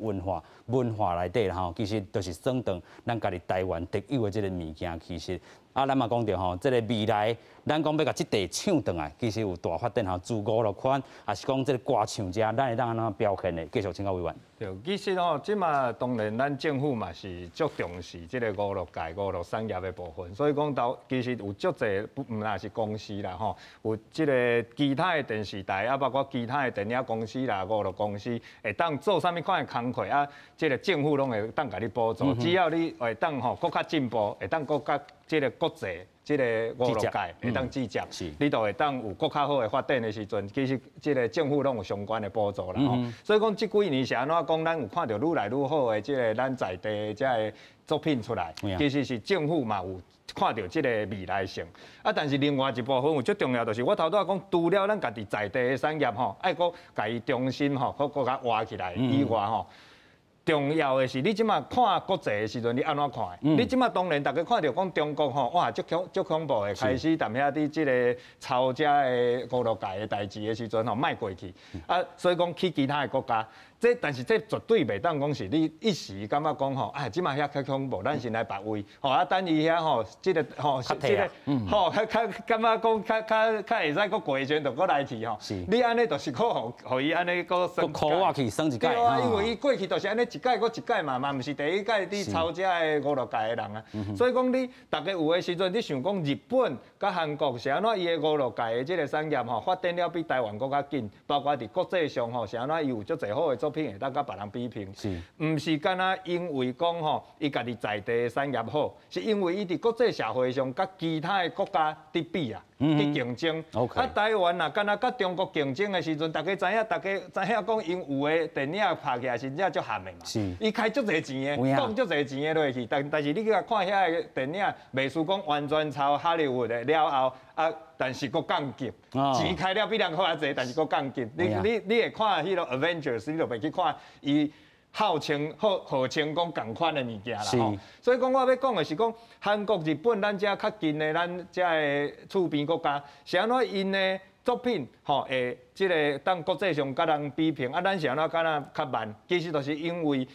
文化内底啦吼。其实就是算当咱家己台湾特有的即个物件，其实咱嘛讲着吼，即个未来咱讲要甲即地抢转来，其实有大发展吼，自娱乐圈，还是讲即个歌唱者，咱会当安怎表现的？继续请教委员。对，其实即马当然咱政府嘛是足重视即个娱乐界、娱乐产业的部分，所以讲其实有足侪毋那是公司啦吼，有即个其他的电视台啊，包括其他的电影公司啦、娱乐公司，会当做啥物款的工课啊，即个政府拢会当甲你补助，只要你会当吼搁较进步，会当搁较即个国际。即个娱乐界会当制作，你就会当有搁较好的发展的时阵，其实即个政府拢有相关的补助啦吼。所以讲，即几年是安怎讲，咱有看到愈来愈好的即个咱在地遮个作品出来，其实是政府嘛有看到即个未来性。啊，但是另外一部分有最重要，就是我头拄仔讲，除了咱家己在地的产业吼，爱搁家己中心吼，搁较活起来以外吼。重要的是，你即马看国际的时阵，你安怎看？你即马当然大家看到讲中国吼，哇，足恐怖的，开始踮遐伫即个抄遮的娱乐界的代志的时阵吼，卖过去。啊，所以讲去其他的国家，但是这绝对袂当讲是你一时感觉讲吼，即马遐较恐怖，咱先来别位，吼等伊遐吼，即个吼，较感觉讲较会使搁过圈，就搁来去吼。你安尼就是搁互伊安尼搁升。考我去升一届。对啊，因为伊过去就是安尼一届搁一届嘛，毋是第一届你抄这的5、6届的人啊。所以讲你大家有的时阵，你想讲日本甲韩国是安怎伊的5、6届的即个产业吼，发展了比台湾搁较紧，包括伫国际上吼是安怎伊有足侪好的作品会当甲别人比拼。毋是干那因为讲吼，伊家己在地的产业好，是因为伊伫国际社会上甲其他的国家伫比啊，伫竞争。啊，台湾啊，干那甲中国竞争的时阵，大家知影讲，因有的电影拍起来真正足咸的嘛。伊开足侪钱的，放足侪钱的落去，但是你去看遐个电影，袂输讲完全抄好莱坞的了后啊，但是佫降级，钱开了比人好侪，但是佫降级。你会看迄个 Avengers， 你就袂去看伊。号称讲共款的物件啦吼，所以讲我要讲的是讲韩国、日本咱遮较近的咱遮的厝边国家，是安怎因的作品吼会即个当国际上甲人比拼，啊，咱是安怎敢若较慢？其实就是因为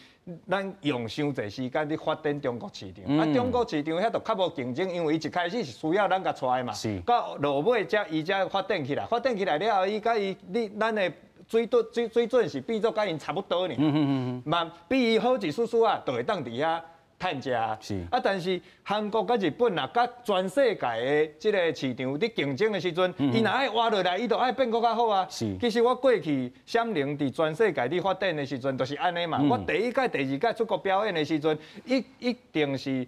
咱用伤侪时间去发展中国市场，啊，中国市场遐就较无竞争，因为伊一开始是需要咱甲带嘛，到落尾才伊才发展起来，发展起来了后，伊甲咱的。水准是变做甲因差不多呢，嘛比伊好一丝丝啊，就会当伫遐趁食。啊，但是韩国甲日本啊，甲全世界的即个市场伫竞争的时阵，伊若爱活落来，伊就爱变搁较好啊。其实我过去闪灵伫全世界伫发展的时阵，就是安尼嘛。我第一届、第二届出国表演的时阵，一定是。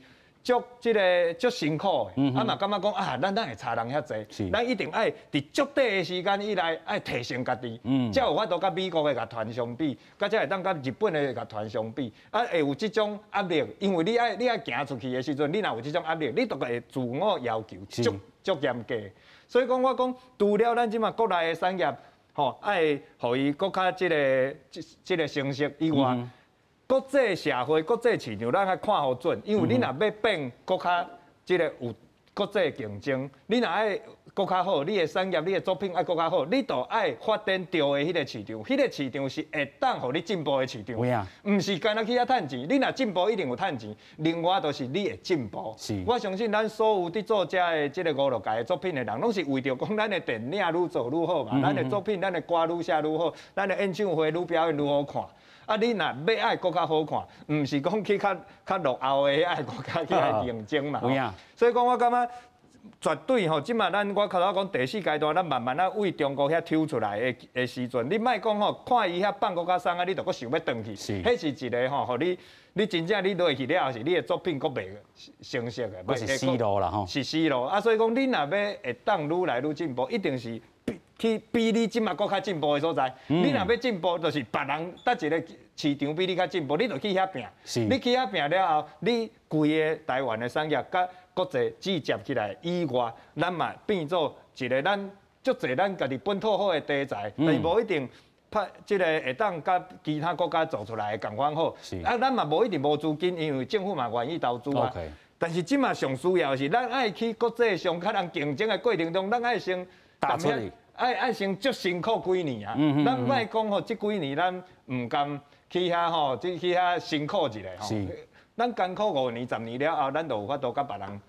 足辛苦的，嘛感觉讲啊，咱会差人遐济，咱一定爱伫足短的时间以内爱提升家己，才有法度甲美国的乐团相比，才会当甲日本的乐团相比，啊会有即种压力，因为你爱行出去的时阵，你若有即种压力，你就会自我要求足严格，所以讲我讲，除了咱即马国内的产业，吼爱互伊搁较即个成熟以外。国际社会、国际市场，咱爱看好准，因为你若要变搁较即个有国际竞争，你若爱搁较好，你的产业、你的作品爱搁较好，你就爱发展对的迄个市场，迄个市场是会当互你进步的市场，毋是干那去遐趁钱。你若进步一定有趁钱，另外就是你会进步。我相信咱所有伫做遮的即个5、6届的作品的人，拢是为着讲咱的电影愈做愈好嘛，咱的作品、咱的歌愈写愈好，咱的演唱会愈表演愈好看。啊，你若要爱搁较好看，毋是讲去较落后的爱国家去来竞争嘛。所以讲我感觉绝对吼，即马我头讲第4阶段，咱慢慢为中国遐抽出来的时阵，你莫讲吼，看伊遐放搁较松啊，你就搁想要转去，迄是一个吼，互你真正你落去了后是你的作品搁袂成熟的，是死路啦吼，是死路啊。所以讲你若要会当愈来愈进步，一定是。去比你即马搁较进步的所在，你若要进步，就是别人搭一个市场比你较进步，你就去遐拼。你去遐拼了后，你规个台湾的产业甲国际聚集起来以外，咱嘛变做一个咱足侪咱家己本土好的题材，但是无一定拍即个会当甲其他国家做出来的共款好。啊，咱嘛无一定无资金，因为政府嘛愿意投资啊。但是即马上需要的是，咱爱去国际上甲人竞争的过程中，咱爱先打出去。爱先足辛苦几年啊！咱莫讲吼，即几年咱唔甘去遐吼，去遐辛苦一下吼。咱艰苦5年、10年了后，咱就有法度甲别人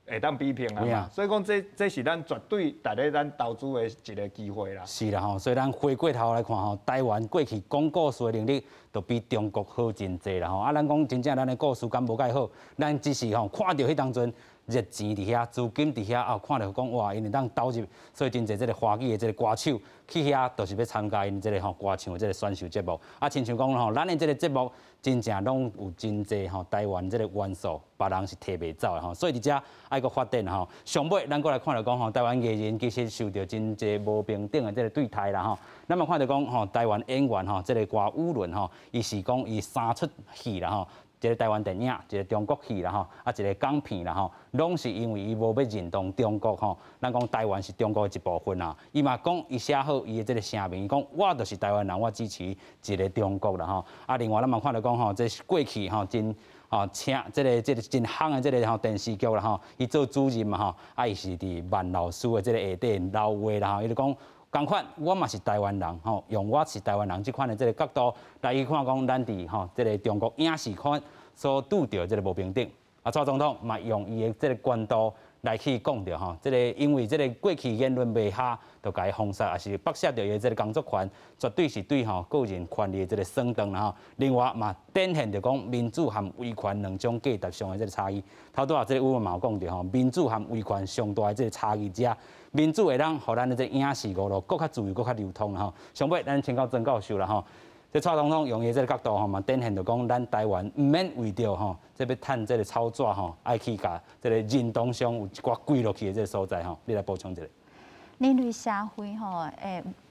会当比拼啊。所以讲，这是咱绝对大家咱投资的一个机会啦。是啦吼，所以咱回过头来看吼，台湾过去讲故事的能力，就比中国好真济啦吼。啊，咱讲真正咱的故事敢无介好，咱只是吼看到迄当阵。热钱伫遐，资金伫遐，看到讲哇，因会当投入，所以真侪即个华语的即个歌手去遐，就是要参加因即个歌唱的即个选秀节目。啊，亲像讲吼，咱的即个节目真正拢有真侪台湾即个元素，别人是摕袂走的吼。所以伫遮爱个发展吼。上尾咱过来看到讲台湾艺人其实受到真侪无平等的即个对待啦吼。咱嘛看到讲台湾演员即个郭武伦伊是讲伊3出戏啦吼。一个台湾电影，一个中国戏啦吼，啊一个港片啦吼，拢是因为伊无要认同中国吼，咱讲台湾是中国的一部分啊。伊嘛讲伊写好伊的这个声明，伊讲我就是台湾人，我支持一个中国啦吼。啊，另外咱嘛看到讲这是过去真请这个真夯的这个电视剧啦伊做主任嘛啊伊是伫万老师的这个下底老话啦伊就讲。同款，我嘛是台湾人吼，用我是台湾人这款的这个角度来去看讲咱伫吼这个中国影视圈所拄到这个无平等。啊，蔡总统嘛用伊的这个关度来去讲着吼，这个因为这个过去言论未下，就甲伊封杀，也是剥削着伊的这个工作权，绝对是对吼个人权利的这个升等啦吼。另外嘛，展现着讲民主和威权两种价值上的这个差异。头拄啊，这个委员嘛有讲着吼，民主和威权上大的这个差异者，民主会当互咱的这影视娱乐更较自由、更较流通啦吼。上尾咱请教曾教授啦吼。这蔡总统用伊这个角度吼嘛，展现着讲咱台湾唔免为着吼，这要趁这个炒作吼，爱去甲这个认同上有一寡跪落去的这个所在吼，你来补充一下。人类社会吼，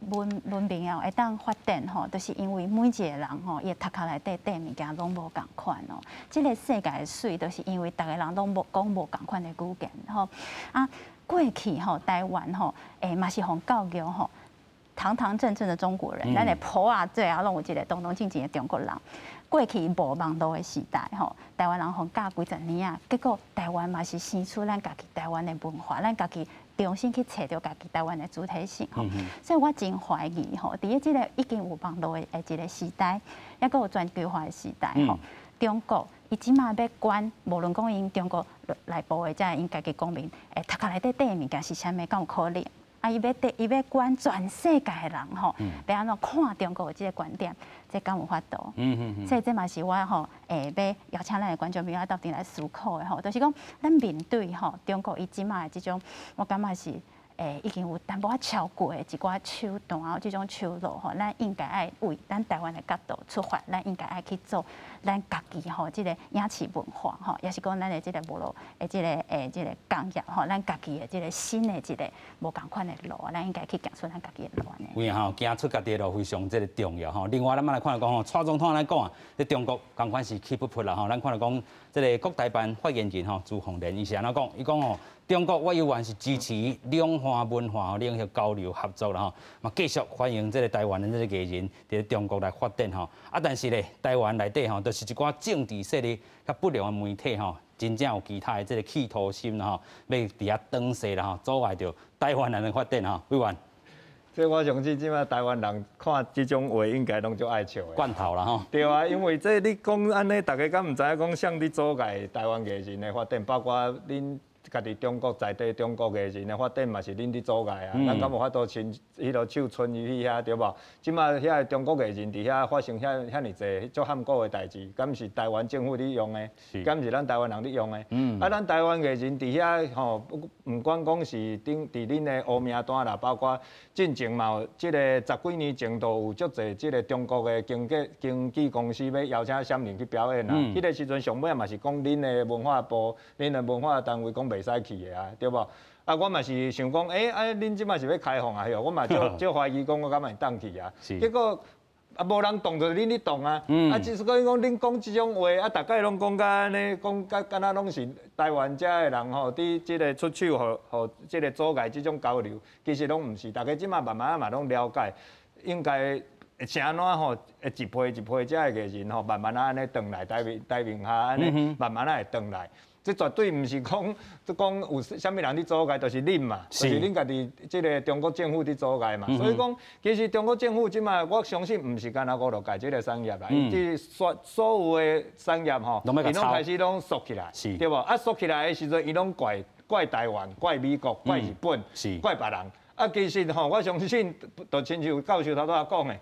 文明哦，会当发展吼，都是因为每一个人吼，伊头壳内底物件拢无共款哦。这个世界的水，都是因为逐个人拢无讲无共款的语言吼。啊，过去吼，台湾吼，嘛是互教育吼。堂堂正正的中国人，咱的普啊，最后拢有一个动动静静的中国人。过去无网络的时代，吼，台湾人互教几十年啊，结果台湾嘛是生出咱家己台湾的文化，咱家己重新去找到家己台湾的主体性吼。所以我真怀疑吼，伫即个已经有网络的一个时代，也阁有全球化的时代吼，中国伊即马要管，无论讲因中国内部的，才因家己公民，头壳内底的物件是啥物，敢有可能？啊！伊要管全世界的人吼，要安怎看中国这个观点，这敢有法度？所以这嘛是我吼，要邀请咱的观众朋友到底来思考的吼，就是讲咱面对吼中国伊即马的这种，我感觉是。已经有淡薄仔超过的一寡手段，这种手路吼，咱应该爱为咱台湾的角度出发，咱应该爱去做咱家己吼，这个影视文化吼，也是讲咱的这个无路的这个工业吼，咱家己的这个新的一个无共款的路，咱应该去行出咱家己的路呢。有影吼，行出家己的路非常这个重要吼。另外，咱来看来讲吼，蔡总统来讲啊，在中国同款是 keep 不破啦吼。咱看来讲，这个国台办发言人吼朱凤莲伊是安怎讲？伊讲吼。中国我有愿是支持两岸文化领域交流合作啦吼，嘛继续欢迎这个台湾的这个艺人伫中国来发展吼。啊，但是咧，台湾内底吼，就是一寡政治势力甲不良的媒体吼，真正有其他的这个企图心啦吼，要伫遐挡势啦吼，阻碍着台湾人的发展吼。委员，这我相信，即摆台湾人看这种话，应该拢足爱笑的。罐头啦吼。对啊，因为这你讲安尼，大家敢唔知影讲，向你阻碍台湾艺人的发展，包括恁。家己中国在地中国艺人的发展嘛是恁伫阻碍啊，咱敢无法度亲迄落手伸于遐对无？即马遐中国艺人伫遐发生遐尼济足坎坷的代志，敢是台湾政府伫用的？敢是咱台湾人伫用的？啊，咱台湾艺人伫遐吼，毋管讲是伫恁的乌名单啦，包括进前嘛，即个10几年前都有足侪即个中国的经纪公司要邀请闪灵去表演啦。迄个时阵上尾嘛是讲恁的文化部、恁的文化单位讲袂使去的啊，对无？啊，我嘛是想讲，恁即摆是要开放啊，嘿，我嘛就怀疑讲，我敢会当去啊。结果啊，无人动就恁咧动啊。啊，只是讲恁讲即种话，啊，大概拢讲甲安尼，讲敢若拢是台湾遮的人吼，伫即个出手互即个阻碍即种交流，其实拢毋是。大家即摆慢慢嘛拢了解，应该是安怎吼，一批一批遮的艺人吼，慢慢安尼转来台面下安尼，慢慢会转来。这绝对唔是讲有啥物人伫阻碍，就是恁嘛，就是恁家己即个中国政府伫阻碍嘛。所以讲，其实中国政府即卖，我相信唔是干那娱乐界即个产业啦，伊即所有的产业吼，伊拢开始拢缩起来，对无？啊，缩起来的时阵，伊拢怪台湾、怪美国、怪日本、怪别人。啊，其实吼，我相信，就亲像教授头拄仔讲的。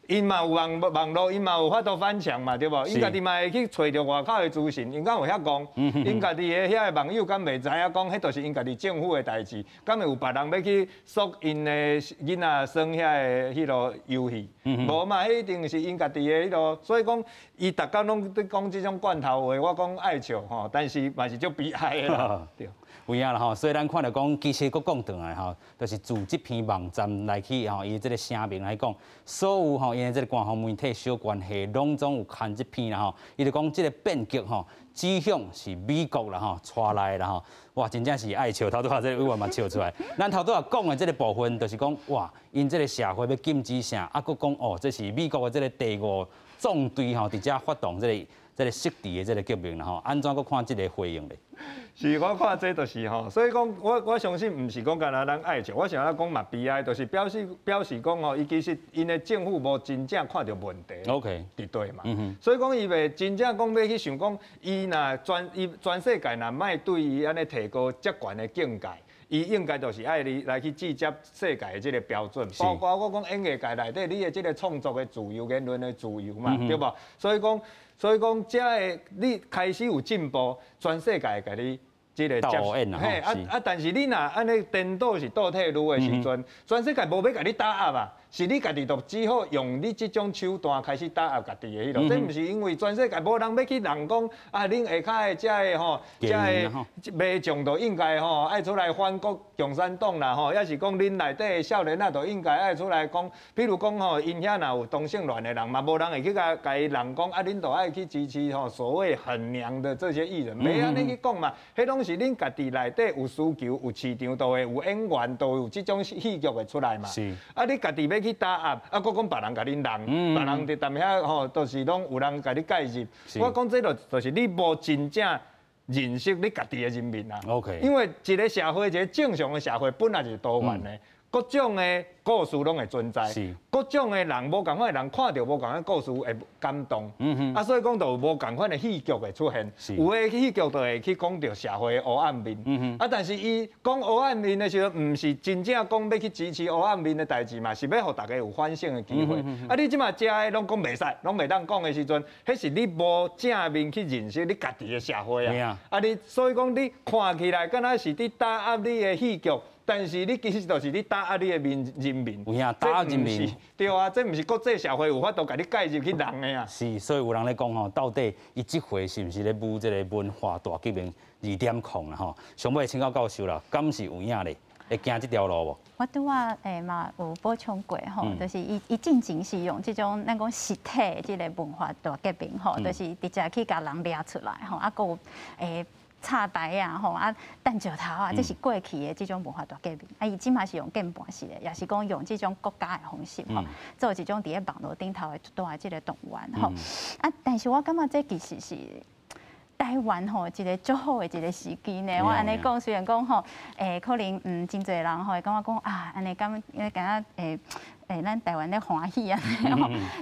因嘛有网络，因嘛有法度翻墙嘛，对无？因家己嘛会去找着外口的资讯，因敢有遐讲，因家己的遐个网友敢袂知影讲，迄就是因家己政府的代志，敢会有别人要去锁因的囡仔耍遐个迄落游戏，无嘛，迄一定是因家己的迄落，所以讲伊逐工拢在讲即种罐头话，我讲爱笑吼，但是嘛是足悲哀的啦，对。有影啦吼，所以咱看到讲，其实佫讲转来吼，就是自这篇网站来去吼，伊这个声明来讲，所有吼，因为这个官方媒体小关系，拢总有看这篇啦吼，伊就讲这个变局吼，指向是美国啦吼，带来啦吼，哇，真正是爱笑，头拄仔这个委员嘛笑出来。咱头拄仔讲的这个部分，就是讲哇，因这个社会要禁止啥，啊，佫讲哦，这是美国的这个第5纵队吼，伫遮发动这个。这个失地的这个革命啦吼，安怎搁看这个回应咧？是我看这就是吼，所以讲我相信唔是讲干那咱爱笑，我想要讲嘛悲哀，就是表示讲吼，伊其实因的政府无真正看到问题 ，OK， 伫对嘛，所以讲伊袂真正讲要去想讲，伊全世界若卖对伊安尼提高遮悬的境界。伊应该就是爱来去制接世界的这个标准，包括我讲演艺界内底你的这个创作的自由、言论的自由嘛，对无？所以讲，这个你开始有进步，全世界甲你这个接嘿但是你若安尼颠倒是倒退路的时阵，全世界无要甲你打压啊，是你家己就只好用你这种手段开始打压家己的迄落。这毋是因为全世界无人要去人讲啊，恁下骹的这个吼，这个民众就应该吼爱出来反国共产党啦吼，也是讲恁内底的少年啊，就应该爱出来讲，比如讲吼，因遐若有同性恋的人嘛，无人会去甲伊人讲啊，恁就爱去支持吼所谓很娘的这些艺人，没安尼去讲嘛，迄拢是恁家己内底有需求、有市场，都会有演员，都有这种戏剧会出来嘛。是。啊，你家己要去打压，啊，佫讲别人甲恁人，别人伫踮遐吼，都是拢有人甲你介入。我讲这就是你无真正认识你家己的人民啊。OK。因为一个社会，一个正常的社会本来就是多元的。各种的故事拢会存在，各种的人无共款的人看到无共款的故事会感动，啊，所以讲就有无共款的戏剧会出现，有的戏剧就会去讲到社会的黑暗面，啊，但是伊讲黑暗面的时候，唔是真正讲要去支持黑暗面的代志嘛，是要互大家有反省的机会。啊，你即马遮的拢讲袂使，拢袂当讲的时阵，迄是你无正面去认识你家己的社会啊，啊，你所以讲你看起来敢若是伫打压你的戏剧。但是你其实就是你打压你的人民，有影打压人民，对啊，这毋是国际社会有法度甲你介入去人的啊。是，所以有人咧讲吼，到底伊即回是毋是咧舞这个文化大革命2.0啦吼？上尾请教教授啦，敢是有影咧？会行这条路无？我拄啊嘛有补充过吼，就是伊进前是用这种咱讲实体的这个文化大革命吼，就是直接去甲人掠出来吼，啊，有插台啊，吼啊，弹石头啊，这是过去的这种文化大革命。啊，伊即嘛是用键盘式的，也是讲用这种国家的方式吼，做一种伫咧网络顶头的大的这个动员吼。啊，但是我感觉这其实是台湾吼一个足好的一个时机呢。我安尼讲，虽然讲吼，可能真侪人吼会感觉讲啊，安尼感咱台湾咧欢喜啊，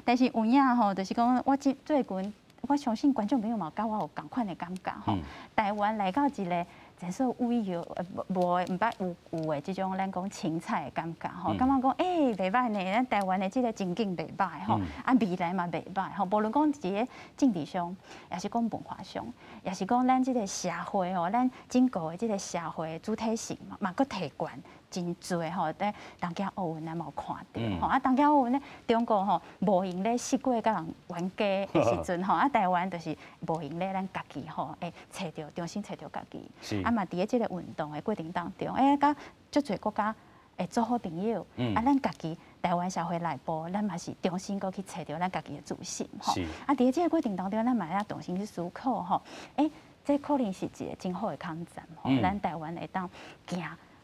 但是有影吼，就是讲我最近。我相信观众朋友嘛，甲我有同款的感觉吼。台湾来到一个真说温柔无毋捌有的这种咱讲青菜的感觉吼，感觉讲袂歹呢，咱台湾的这个前景袂歹吼，啊未来嘛袂歹吼。无论讲伫个政治上，也是讲文化上，也是讲咱这个社会吼，咱整个的这个社会主体性嘛佫提悬。真多吼，在东京奥运咱嘛有看到吼，啊东京奥运咧，中国吼无用咧四过甲人冤家的时阵吼，啊台湾就是无用咧咱家己吼，找着重新找着家己，啊嘛伫咧即个运动的过程当中，甲足侪国家会做好朋友，啊咱家己台湾社会内部，咱嘛是重新搁去找着咱家己的自信吼，啊伫咧即个过程当中，咱嘛要重新去思考吼，这可能是一个真好的抗战吼，咱台湾会当行。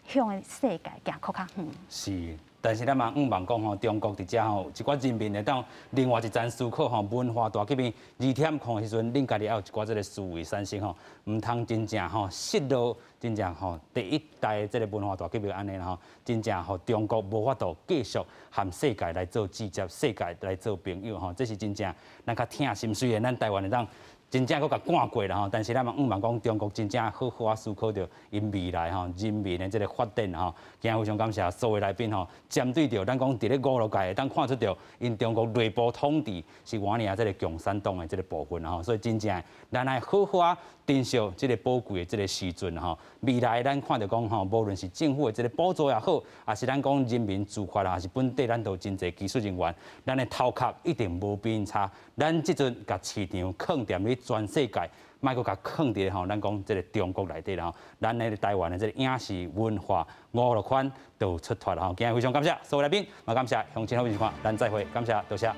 向世界行更较远。是，但是咱嘛毋忘讲吼，中国伫遮吼一寡人民会当另外一层思考吼，文化大革命2.0的时阵，恁家己也有一寡这个思维产生吼，毋通真正吼失落，真正吼第一代这个文化大革命安尼吼，真正吼中国无法度继续和世界来做接触，世界来做朋友吼，这是真正咱较疼心。虽然咱台湾会当。真正佫甲赶过啦吼，但是咱嘛毋忘讲中国真正好好啊思考着因未来吼人民的这个发展吼。今日非常感谢所有来宾吼，针对着咱讲伫咧娱乐界，当看出着因中国内部统治是偌尔啊这个共产党的这个部分吼，所以真正咱爱好好啊珍惜这个宝贵的这个时阵吼。未来咱看着讲吼，无论是政府的这个补助也好，还是咱讲人民自发啊，还是本地咱都真侪技术人员，咱的头壳一定无比因差。咱即阵甲市场放踮咧全世界，莫阁甲放伫咧吼，咱讲即个中国内底啦吼，咱咧台湾的即个影视文化娱乐圈都出脱啦吼。今日非常感谢所有来宾，嘛感谢乡亲好朋友看，咱再会，感谢，多谢。